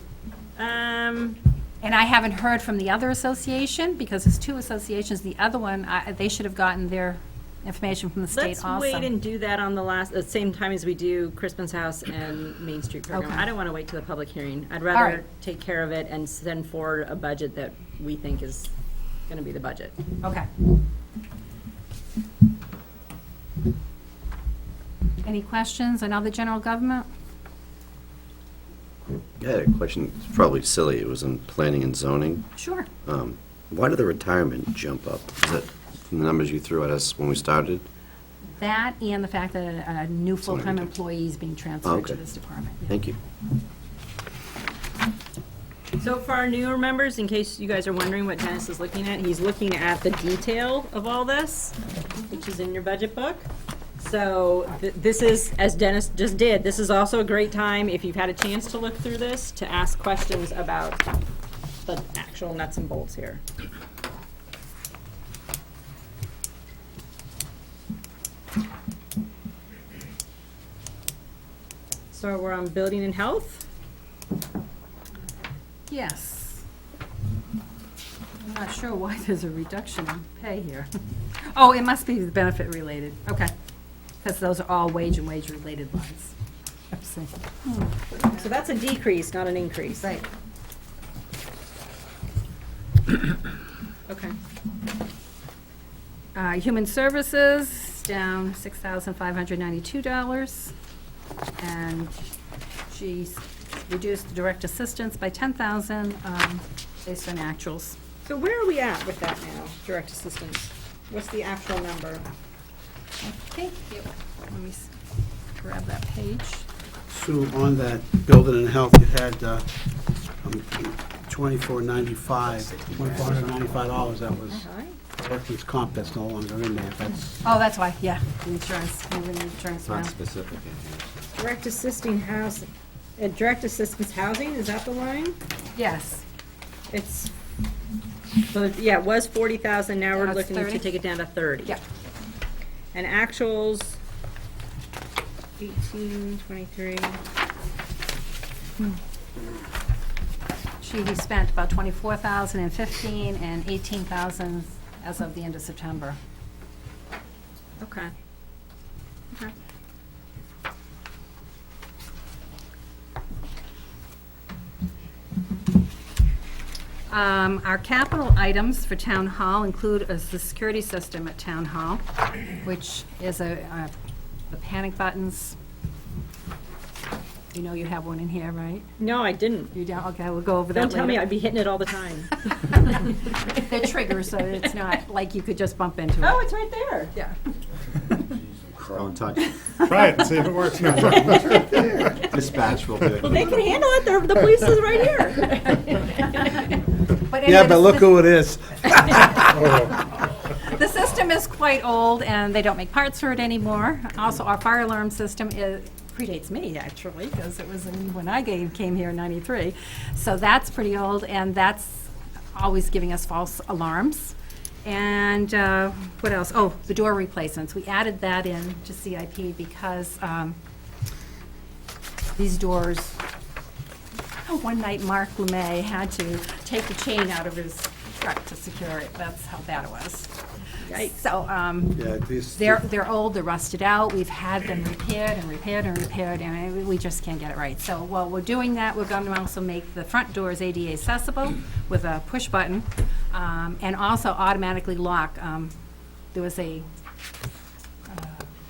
And I haven't heard from the other association, because there's 2 associations. The other one, they should have gotten their information from the state also. Let's wait and do that on the same time as we do Crispin's House and Main Street program. Okay. I don't want to wait till the public hearing. I'd All rather right. take care of it and send forward a budget that we think is going to be the budget. Okay. Any questions on other general government? I had a question, it's probably silly, it was in planning and zoning. Sure. Why did the retirement jump up? Is that from the numbers you threw at us when we started? That and the fact that a new what I full-time did. employee is being transferred to Okay. this department. Yeah. Thank you. So for our newer members, in case you guys are wondering what Dennis is looking at, he's looking at the detail of all this, which is in your budget book. So this is, as Dennis just did, this is also a great time, if you've had a chance to look through this, to ask questions about the actual nuts and bolts here. So we're on building and health. Yes. I'm not sure why there's a reduction in pay here. Oh, it must be the benefit related. Okay. Because those are all wage and wage-related lines. So that's a decrease, not an increase. Right. Okay. Human Services, down $6,592. And she's reduced direct assistance by $10,000 based on actuals. So where are we at with that now, direct assistance? What's the actual number? Thank you. Let me grab that page. Sue, on that building and health, you had $24.95 that was workers' comp that's no longer in there. That's, Oh, that's why, yeah, the insurance, moving the insurance It's not around. specific in here. Direct assistance housing, is that the line? Yes. It's, so, yeah, it was 40,000, now we're Now it's looking to 30? take it down to 30. Yeah. And actuals 18, 23. He spent about 24,000 in 15 and 18,000 as of the end of September. Okay. Okay. Our capital items for Town Hall include the security system at Town Hall, which is the panic buttons. You know you have one in here, right? No, I didn't. You don't? Okay, we'll go over that Don't later. tell me I'd be hitting it all the time. They're triggers, so it's not like you could just bump into it. Oh, it's right there. Yeah. Don't touch. Try it and see if it works. Dispatch will do Well, it. they can handle it. The police is right here. But anyway, Yeah, but look who it is. The system is quite old, and they don't make parts for it anymore. Also, our fire alarm system predates me, actually, because it was when I came here in '93. So that's pretty old, and that's always giving us false alarms. And what else? Oh, the door replacements. We added that in to CIP because these doors, one night Mark LeMay had to take the chain out of his truck to secure it. That's how bad it was. Yikes. So Yeah, these, they're old, they're rusted out. We've had them repaired and repaired and repaired, and we just can't get it right. So while we're doing that, we're going to also make the front doors ADA accessible with a push button, and also automatically lock. There was a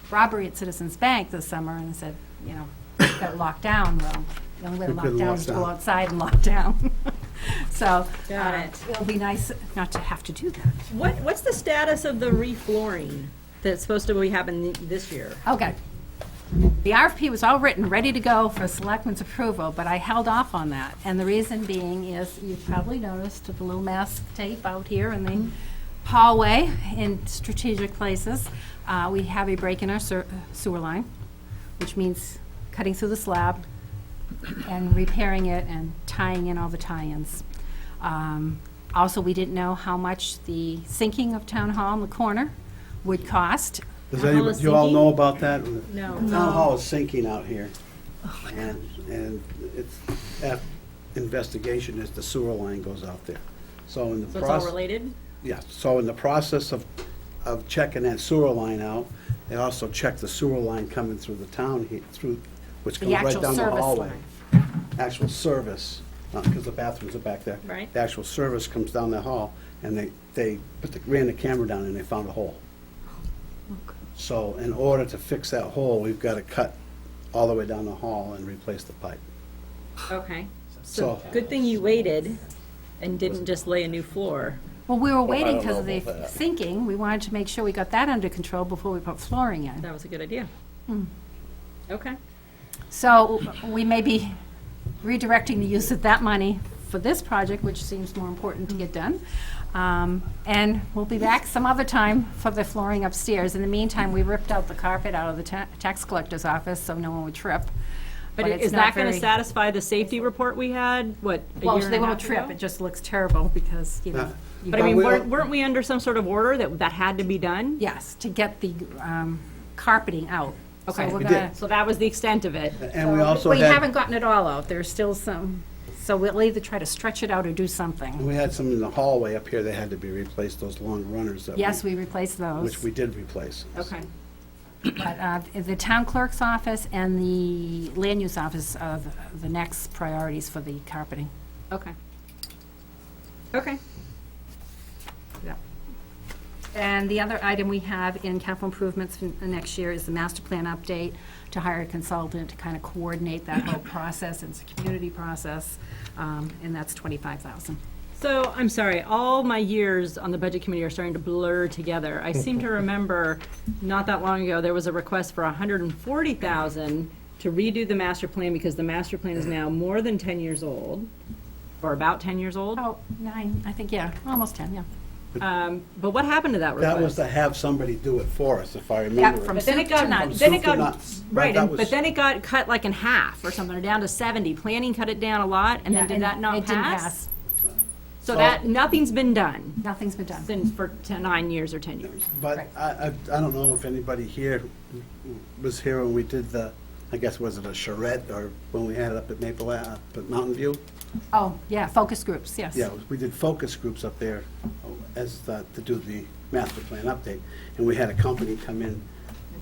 robbery at Citizens Bank this summer, and they said, got it locked down. Well, the only way to We lock couldn't down lock is to go down. outside and lock down. So Got it. it'll be nice not to have to do that. What's the status of the reflooring that's supposed to be happening this year? Okay. The RFP was all written, ready to go for selectmen's approval, but I held off on that. And the reason being is, you've probably noticed the little mask tape out here in the hallway in strategic places. We have a break in our sewer line, which means cutting through the slab and repairing it and tying in all the tie-ins. Also, we didn't know how much the sinking of Town Hall in the corner would cost. does Town hall is you all sinking? know about that? No. Town hall is sinking out here. And it's, investigation is the sewer line goes out there. So in the So it's all process. related? Yeah, so in the process of checking that sewer line out, they also check the sewer line coming through the town, which The comes right actual down the service hallway. line. Actual service, because the bathrooms are back there. Right. The actual service comes down the hall, and they ran the camera down and they found a hole. So in order to fix that hole, we've got to cut all the way down the hall and replace the pipe. Okay. So So- good thing you waited and didn't just lay a new floor. Well, we were waiting don't because of know the about that. sinking. We wanted to make sure we got that under control before we put flooring in. That was a good idea. Okay. So we may be redirecting the use of that money for this project, which seems more important to get done. And we'll be back some other time for the flooring upstairs. In the meantime, we ripped out the carpet out of the tax collector's office so no one would trip. But it's is not that going to very- satisfy the safety report we had, what, a Well, year so and they a won't half trip. ago? It just looks terrible because, you know. you But I go- mean, Well, weren't we under some sort of order that had to be done? Yes, to get the carpeting out. So Okay. we're We gonna- did. So that was the extent of it. And we also We had, haven't gotten it all out. There's still some, so we'll either try to stretch it out or do something. we had some in the hallway up here that had to be replaced, those long runners that Yes, we replaced those. which we did replace. Okay. But the town clerk's office and the land use office are the next priorities for the carpeting. Okay. Okay. And the other item we have in capital improvements for next year is the master plan update, to hire a consultant to kind of coordinate that whole process. It's a community process, and that's $25,000. So, I'm sorry, all my years on the budget committee are starting to blur together. I seem to remember, not that long ago, there was a request for $140,000 to redo the master plan because the master plan is now more than 10 years old, or about 10 years old. Oh, 9, I think, yeah, almost 10, yeah. But what happened to that request? That was to have somebody do it for us, if I remember. from it. But then it soup got, to nuts. then it Soup to got, nuts. right, That and- was- but then it got cut like in half or something, or down to 70. Planning cut it down a lot, and then did that not It didn't pass? pass. So that, nothing's been done Nothing's been done. since for 9 years or 10 years. But Right. I don't know if anybody here was here when we did the, I guess, was it a charrette, or when we had it up at at Mountain View? Oh, yeah, focus groups, yes. Yeah, we did focus groups up there as, to do the master plan update. And we had a company come in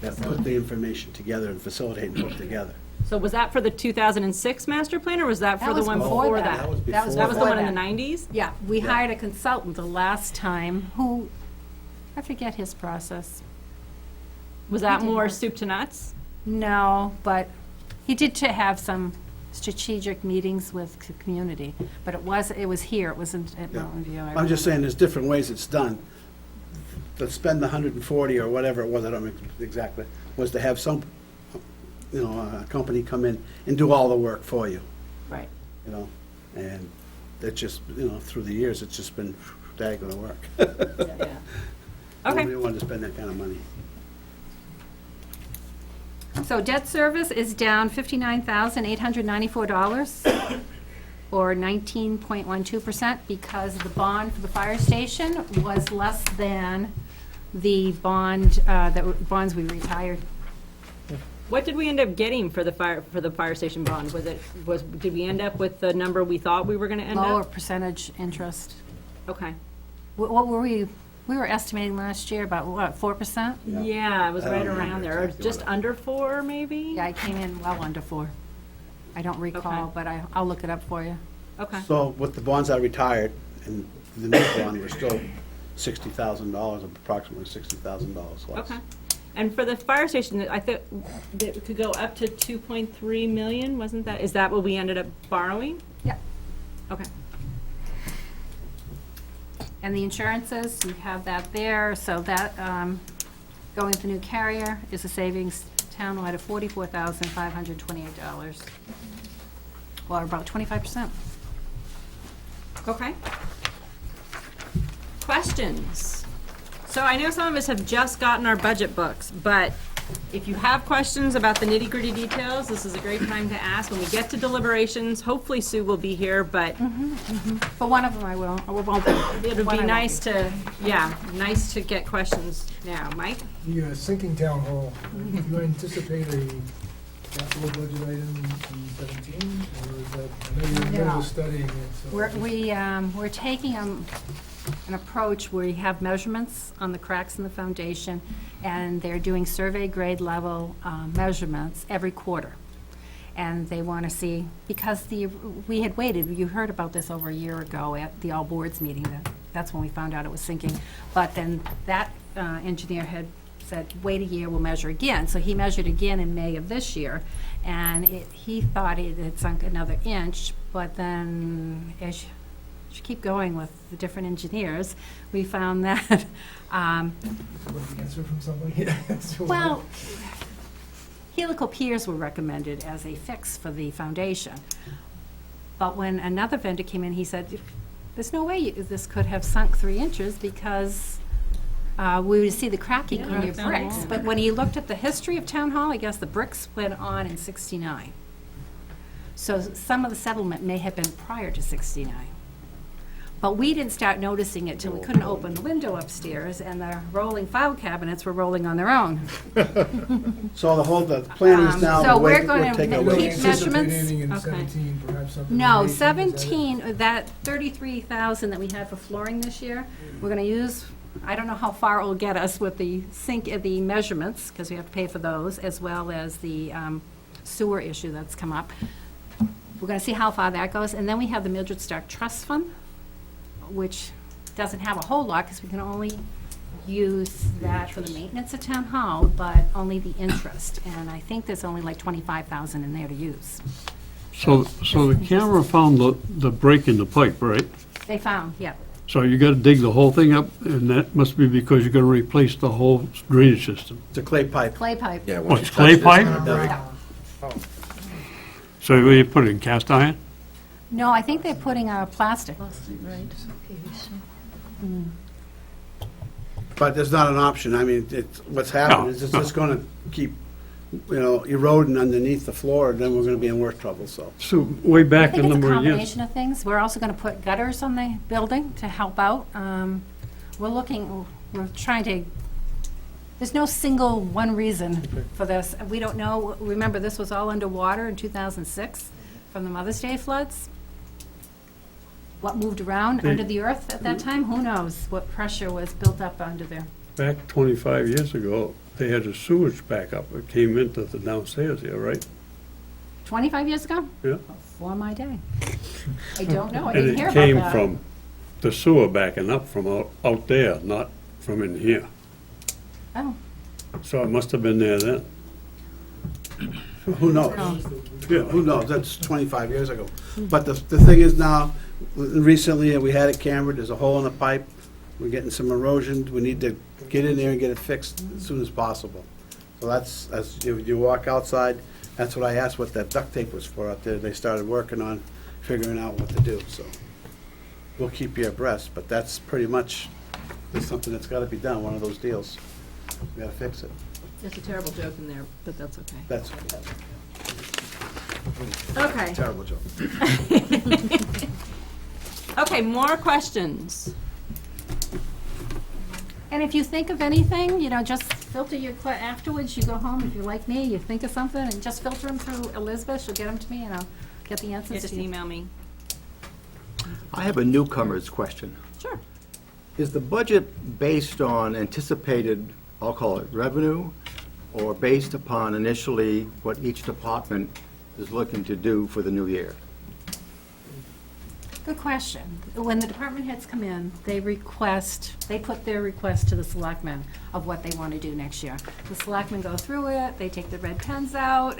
that put the information together and facilitate and put together. So was that for the 2006 master plan, or was that for That the was one before before that. that? That was That was That was the before one in that. the 90s? Yeah, we Yeah. hired a consultant the last time who, I forget his process. Was that did more not. soup to nuts? No, but he did to have some strategic meetings with the community. But it was here, it wasn't at Yeah. Mountain View. I I'm just remember. saying, there's different ways it's done. To spend the 140 or whatever it was, I don't remember exactly, was to have some, a company come in and do all the work for you, Right. And it just, through the years, it's just been daggone to work. Yeah. Okay. Nobody wanted to spend that kind of money. So debt service is down $59,894, or 19.12%, because the bond for the fire station was less than the bonds we retired. What did we end up getting for the fire station bond? Did we end up with the number we thought we were gonna end Lower up? percentage interest. Okay. What were we were estimating last year about, what, 4%? Yeah, it was I right don't around remember there, or exactly just what it- under 4, maybe? Yeah, I came in well under 4. I don't recall, Okay. but I'll look it up for you. Okay. So with the bonds I retired, and the new bond, we're still $60,000, approximately $60,000 less. Okay. And for the fire station, I thought that it could go up to 2.3 million, wasn't that, is that what we ended up borrowing? Yep. Okay. And the insurances, you have that there, so that, going with the new carrier is a savings townwide of $44,528, or about 25%. Okay. Questions? So I know some of us have just gotten our budget books, but if you have questions about the nitty-gritty details, this is a great time to ask. When we get to deliberations, hopefully Sue will be here, but For one of them, I will. Or won't be. it would One be I nice to, nice to get questions now. Mike? The sinking town hall, do you anticipate a capital budget item in 17, or is that, I know you're in the middle No. of studying it, so. We're taking an approach where you have measurements on the cracks in the foundation, and they're doing survey grade level measurements every quarter. And they want to see, because we had waited, you heard about this over a year ago at the all boards meeting, that's when we found out it was sinking. But then that engineer had said, wait a year, we'll measure again. So he measured again in May of this year, and he thought it had sunk another inch, but then as you keep going with the different engineers, we found that, What, the answer from somebody? So well, helical piers were recommended as a fix for the foundation. But when another vendor came in, he said, there's no way this could have sunk 3 inches because we would see the cracking in your Town bricks. Hall. But when he looked at the history of Town Hall, I guess the bricks went on in '69. So some of the settlement may have been prior to '69. But we didn't start noticing it till we couldn't open the window upstairs, and the rolling file cabinets were rolling on their own. So the plan is now So to we're wait, gonna we'll take You a don't keep wait. anticipate measurements? anything in Okay. 17, perhaps something in No, 18, is that it? 17, that 33,000 that we had for flooring this year, we're gonna use, I don't know how far it will get us with the the measurements, because we have to pay for those, as well as the sewer issue that's come up. We're gonna see how far that goes, and then we have the Mildred Stark Trust Fund, which doesn't have a whole lot, because we can only use that for the maintenance of Town Hall, but only the interest, and I think there's only like 25,000 in there to use. So the camera found the break in the pipe, right? They found, yeah. So you gotta dig the whole thing up, and that must be because you're gonna replace the whole drainage system. It's a clay pipe. Clay pipe. Yeah, What, once it's you clay touch pipe? this- Yeah. So you put it in cast iron? No, I think they're putting plastic. But there's not an option. I mean, what's happened is it's just gonna keep eroding underneath the floor, then we're gonna be in worse trouble, so. So way I back a think it's a number of years. combination of things. We're also going to put gutters on the building to help out. We're trying to, there's no single one reason for this. We don't know. Remember, this was all underwater in 2006 from the Mother's Day floods. What moved around under the earth at that time? Who knows what pressure was built up under there. Back 25 years ago, they had a sewage backup. It came into the downstairs here, right? 25 years ago? Yeah. Before my day. I don't know. I And didn't hear it about came that. from the sewer backing up from out there, not from in here. Oh, So it must have been there then. Who knows? no. Yeah, who knows? That's 25 years ago. But the thing is now, recently, we had it cambered, there's a hole in the pipe, we're getting some erosion, we need to get in there and get it fixed as soon as possible. So that's, as you walk outside, that's what I asked what that duct tape was for out there. They started working on figuring out what to do, so. We'll keep you abreast, but that's pretty much, it's something that's gotta be done, one of those deals. We gotta fix it. There's a terrible joke in there, but that's okay. That's Okay. a terrible joke. Okay, more questions? And if you think of anything, just filter your afterwards. You go home, if you're like me, you think of something, and just filter them through Elizabeth. She'll get them to me, and I'll get the answers Just to you. email me. I have a newcomer's question. Sure. Is the budget based on anticipated, I'll call it revenue, or based upon initially what each department is looking to do for the new year? Good question. When the department heads come in, they put their request to the selectmen of what they want to do next year. The selectmen go through it, they take the red pens out,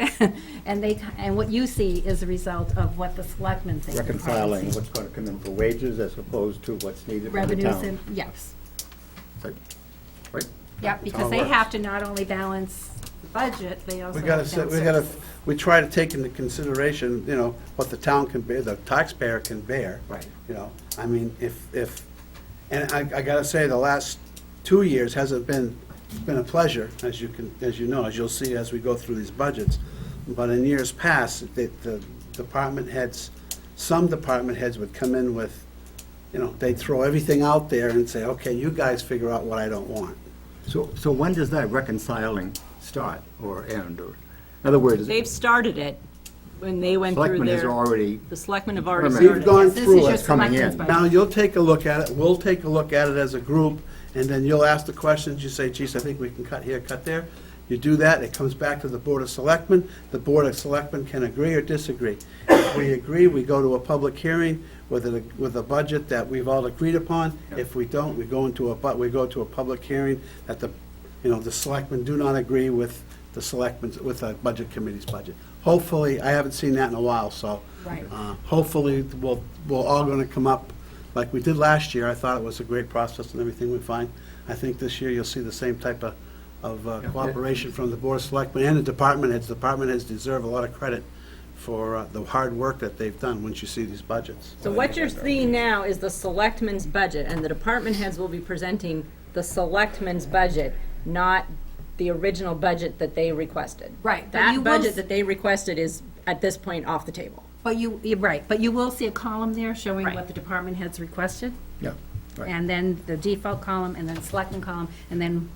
and what you see is the result of what the selectmen think. Reconciling what's going to come in for wages as opposed to what's needed for the Revenues town. and, yes. Right? Yep, because they have to not only balance the budget, they also We have to gotta, balance. we try to take into consideration, what the town can bear, the taxpayer can bear. Right. I mean, and I gotta say, the last 2 years hasn't been, it's been a pleasure, as you'll see as we go through these budgets. But in years past, the department heads, some department heads would come in with, they'd throw everything out there and say, okay, you guys figure out what I don't want. So when does that reconciling start or end? Or, in other words, They've started it when they went through selectmen has their, already, the selectmen have already Permanent. We've started. gone Yes, this is through your it. coming selectmen's in. budget. Now, you'll take a look at it, we'll take a look at it as a group, and then you'll ask the questions, you say, geez, I think we can cut here, cut there. You do that, it comes back to the Board of Selectmen, the Board of Selectmen can agree or disagree. If we agree, we go to a public hearing with a budget that we've all agreed upon. If we don't, we go to a public hearing that the Selectmen do not agree with the Selectmen's, with the Budget Committee's budget. Hopefully, I haven't seen that in a while, so. Right. Hopefully, we're all gonna come up like we did last year. I thought it was a great process and everything went fine. I think this year you'll see the same type of cooperation from the Board of Selectmen and the department heads. The department heads deserve a lot of credit for the hard work that they've done once you see these budgets. So what you're seeing now is the selectmen's budget, and the department heads will be presenting the selectmen's budget, not the original budget that they requested. Right, but you That will budget that they requested is, at this point, off the table. But you're right, but you will see a column there showing Right. what the department heads requested. yeah, right. And then the default column, and then selectmen column, and then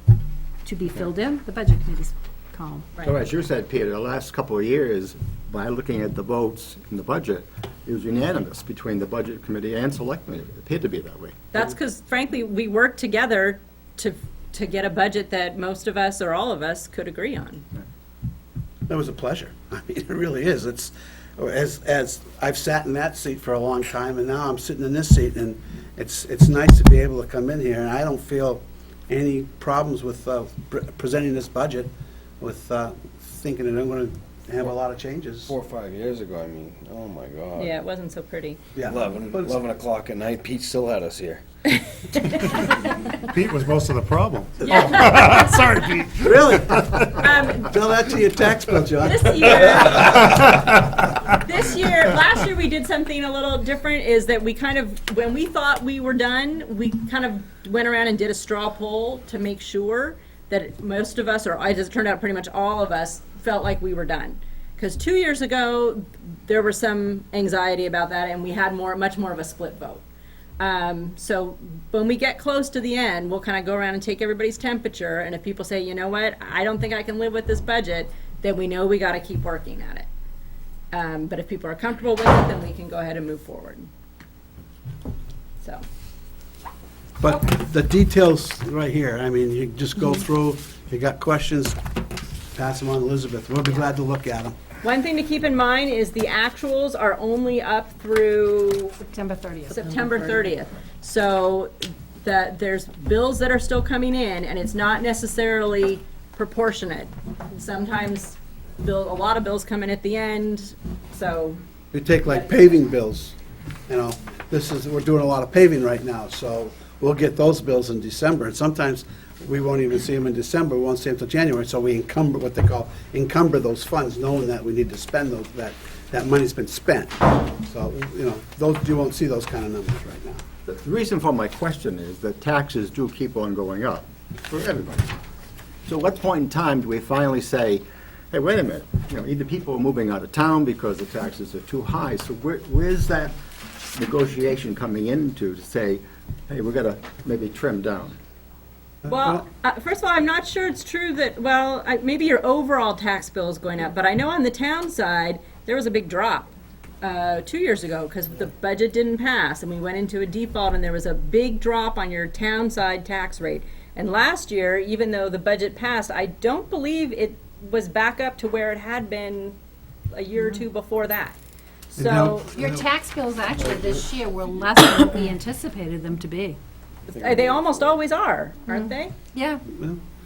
to be filled in, the budget committee's column. So as you said, Peter, the last couple of years, by looking at the votes in the budget, it was unanimous between the Budget Committee and Selectmen. It appeared to be that way. That's because frankly, we worked together to get a budget that most of us, or all of us, could agree on. It was a pleasure. I mean, it really is. It's, as I've sat in that seat for a long time, and now I'm sitting in this seat, and it's nice to be able to come in here, and I don't feel any problems with presenting this budget, with thinking that I'm going to have a lot of changes. 4 or 5 years ago, I mean, oh my God. Yeah, it wasn't so pretty. Yeah. 11 o'clock at night, Pete still had us here. Pete was most of the problem. Sorry, Pete. Really? Tell that to your tax bill, John. This year, last year we did something a little different, is that we kind of, when we thought we were done, we kind of went around and did a straw poll to make sure that most of us, or as it turned out, pretty much all of us, felt like we were done. Because 2 years ago, there was some anxiety about that, and we had much more of a split vote. So when we get close to the end, we'll kind of go around and take everybody's temperature, and if people say, you know what, I don't think I can live with this budget, then we know we got to keep working at it. But if people are comfortable with it, then we can go ahead and move forward. So. But the details right here, I mean, you just go through, if you got questions, pass them on to Elizabeth. We'll be glad to look at them. One thing to keep in mind is the actuals are only up through September 30th. September 30th. So that there's bills that are still coming in, and it's not necessarily proportionate. Sometimes a lot of bills come in at the end, so. You take like paving bills, you know, we're doing a lot of paving right now, so we'll get those bills in December, and sometimes we won't even see them in December, we won't see them until January, so we encumber, what they call encumber those funds, knowing that we need to spend those, that money's been spent. So, you know, you won't see those kind of numbers right now. The reason for my question is that taxes do keep on going up for everybody. So what point in time do we finally say, hey, wait a minute, you know, either people are moving out of town because the taxes are too high, so where's that negotiation coming into to say, hey, we're gonna maybe trim down? Well, first of all, I'm not sure it's true that, maybe your overall tax bill is going up, but I know on the town side, there was a big drop 2 years ago because the budget didn't pass and we went into a default and there was a big drop on your town side tax rate. And last year, even though the budget passed, I don't believe it was back up to where it had been a year or two before that. So Your tax bills actually this year were less than what we anticipated them to be. they almost always are, aren't they? Yeah.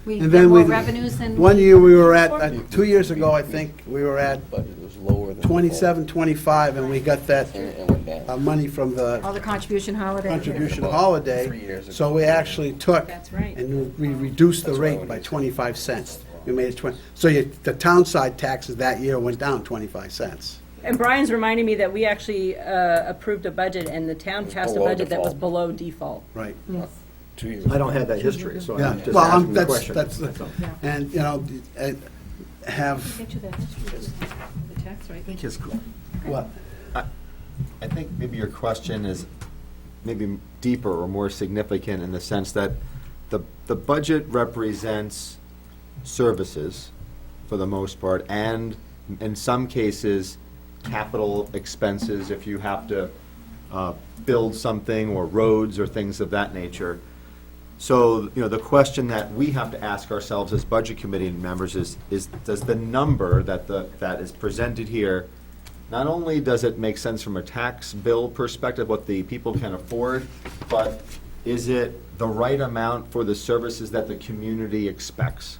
We And get then more revenues than. one year we were at, 2 years ago, I think, we were at Budget was lower than. 27, 25, and we got that And went down. money from the All the contribution holiday. contribution About holiday. 3 years ago. So we actually took That's right. and we reduced the That's right. rate by 25 cents. We made it 20, so the town side taxes that year went down 25 cents. And Brian's reminding me that we actually approved a budget and the town passed a below budget that was default. below default. Right. 2 years. I don't have that history, so Yeah, I'm just well, asking the that's, question. that's, all. and, you know, have, Get you that history, the tax rate. I think his, what? I think maybe your question is maybe deeper or more significant in the sense that the budget represents services for the most part, and in some cases, capital expenses if you have to build something, or roads or things of that nature. So, you know, the question that we have to ask ourselves as budget committee members is does the number that is presented here, not only does it make sense from a tax bill perspective, what the people can afford, but is it the right amount for the services that the community expects?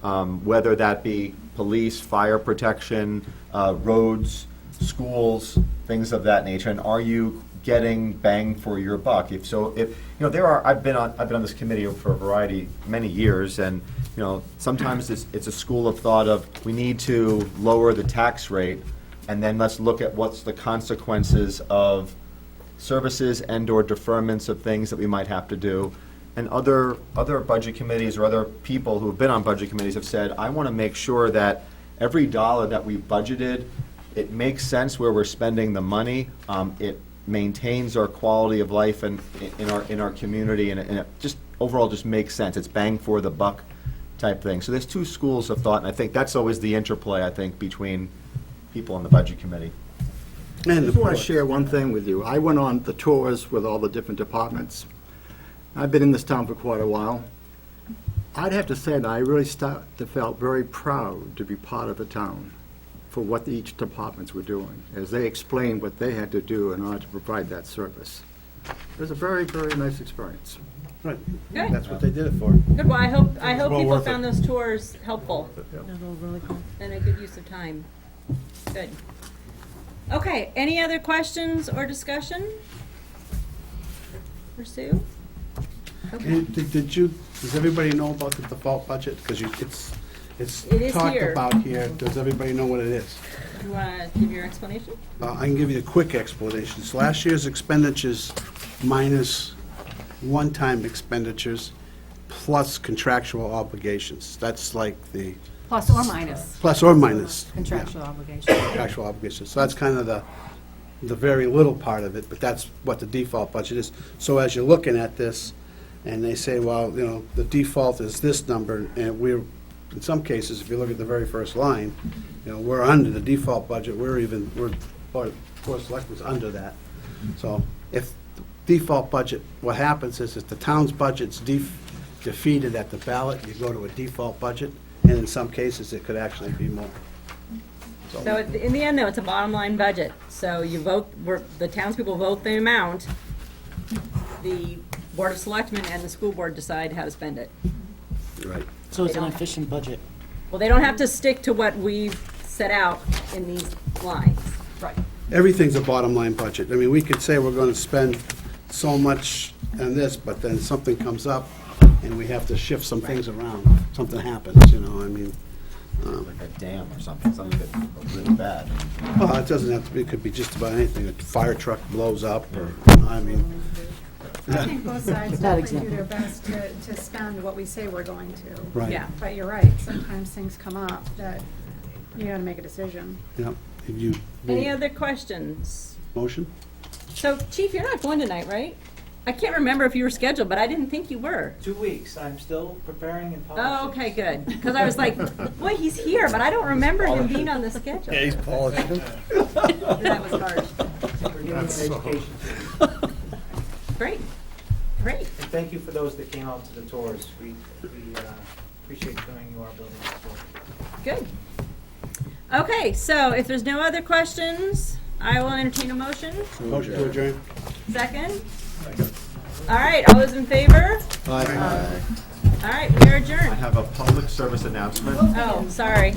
Whether that be police, fire protection, roads, schools, things of that nature, and are you getting bang for your buck? If so, if, you know, I've been on this committee for a variety, many years, and, you know, sometimes it's a school of thought of, we need to lower the tax rate, and then let's look at what's the consequences of services and/or deferments of things that we might have to do. And other budget committees or other people who have been on budget committees have said, I want to make sure that every dollar that we budgeted, it makes sense where we're spending the money. It maintains our quality of life in our community, and it just overall just makes sense. It's bang for the buck type thing. So there's two schools of thought, and I think that's always the interplay, I think, between people on the budget committee. I And just want to share one thing with you. I went on the tours with all the different departments. I've been in this town for quite a while. I'd have to say that I really felt very proud to be part of the town for what each departments were doing, as they explained what they had to do in order to provide that service. It was a very, very nice experience. Right, Good. that's what they did it for. Good, well, I hope well people worth found it. those tours helpful and a good use of time. Good. Okay, any other questions or discussion? For Sue? Okay. And does everybody know about the default budget? Because it's It is talked here. about here. Does everybody know what it is? You want to give your explanation? I can give you a quick explanation. It's last year's expenditures minus one-time expenditures plus contractual obligations. That's like the Plus or minus plus or minus. yeah, contractual obligation. Contractual obligations. So that's kind of the very little part of it, but that's what the default budget is. So as you're looking at this, and they say, well, you know, the default is this number, and we're, in some cases, if you look at the very first line, you know, we're under the default budget, we're, Board of Selectmen's under that. So if the default budget, what happens is if the town's budget's defeated at the ballot, you go to a default budget, and in some cases, it could actually be more. So in the end, though, it's a bottom line budget. So you vote, the townspeople vote the amount, the Board of Selectmen and the school board decide how to spend it. Right. So it's an efficient budget. Well, they don't have to stick to what we've set out in these lines. Right. Everything's a bottom line budget. I mean, we could say we're gonna spend so much on this, but then something comes up and we have to shift some things around. Something happens, you know, I mean, Like a dam or something that goes really bad. well, it doesn't have to be, it could be just about anything. A fire truck blows up or, I mean, I think both sides Bad definitely do example. their best to spend what we say we're going to. right. Yeah. But you're right, sometimes things come up that you gotta make a decision. Yeah. If you, Any other questions? motion? So, Chief, you're not going tonight, right? I can't remember if you were scheduled, but I didn't think you were. 2 weeks, I'm still preparing and polishing. Oh, okay, good. Because I was like, boy, he's here, but I don't remember him being on the schedule. he's polishing. That was harsh. We're giving an education. Great, great. And thank you for those that came out to the tours. We appreciate showing you our building as well. Good. Okay, so if there's no other questions, I will entertain a motion. Motion to adjourn? Second? All right, all those in favor? Aye. All right, we are I adjourned. have a public service announcement. Oh, sorry.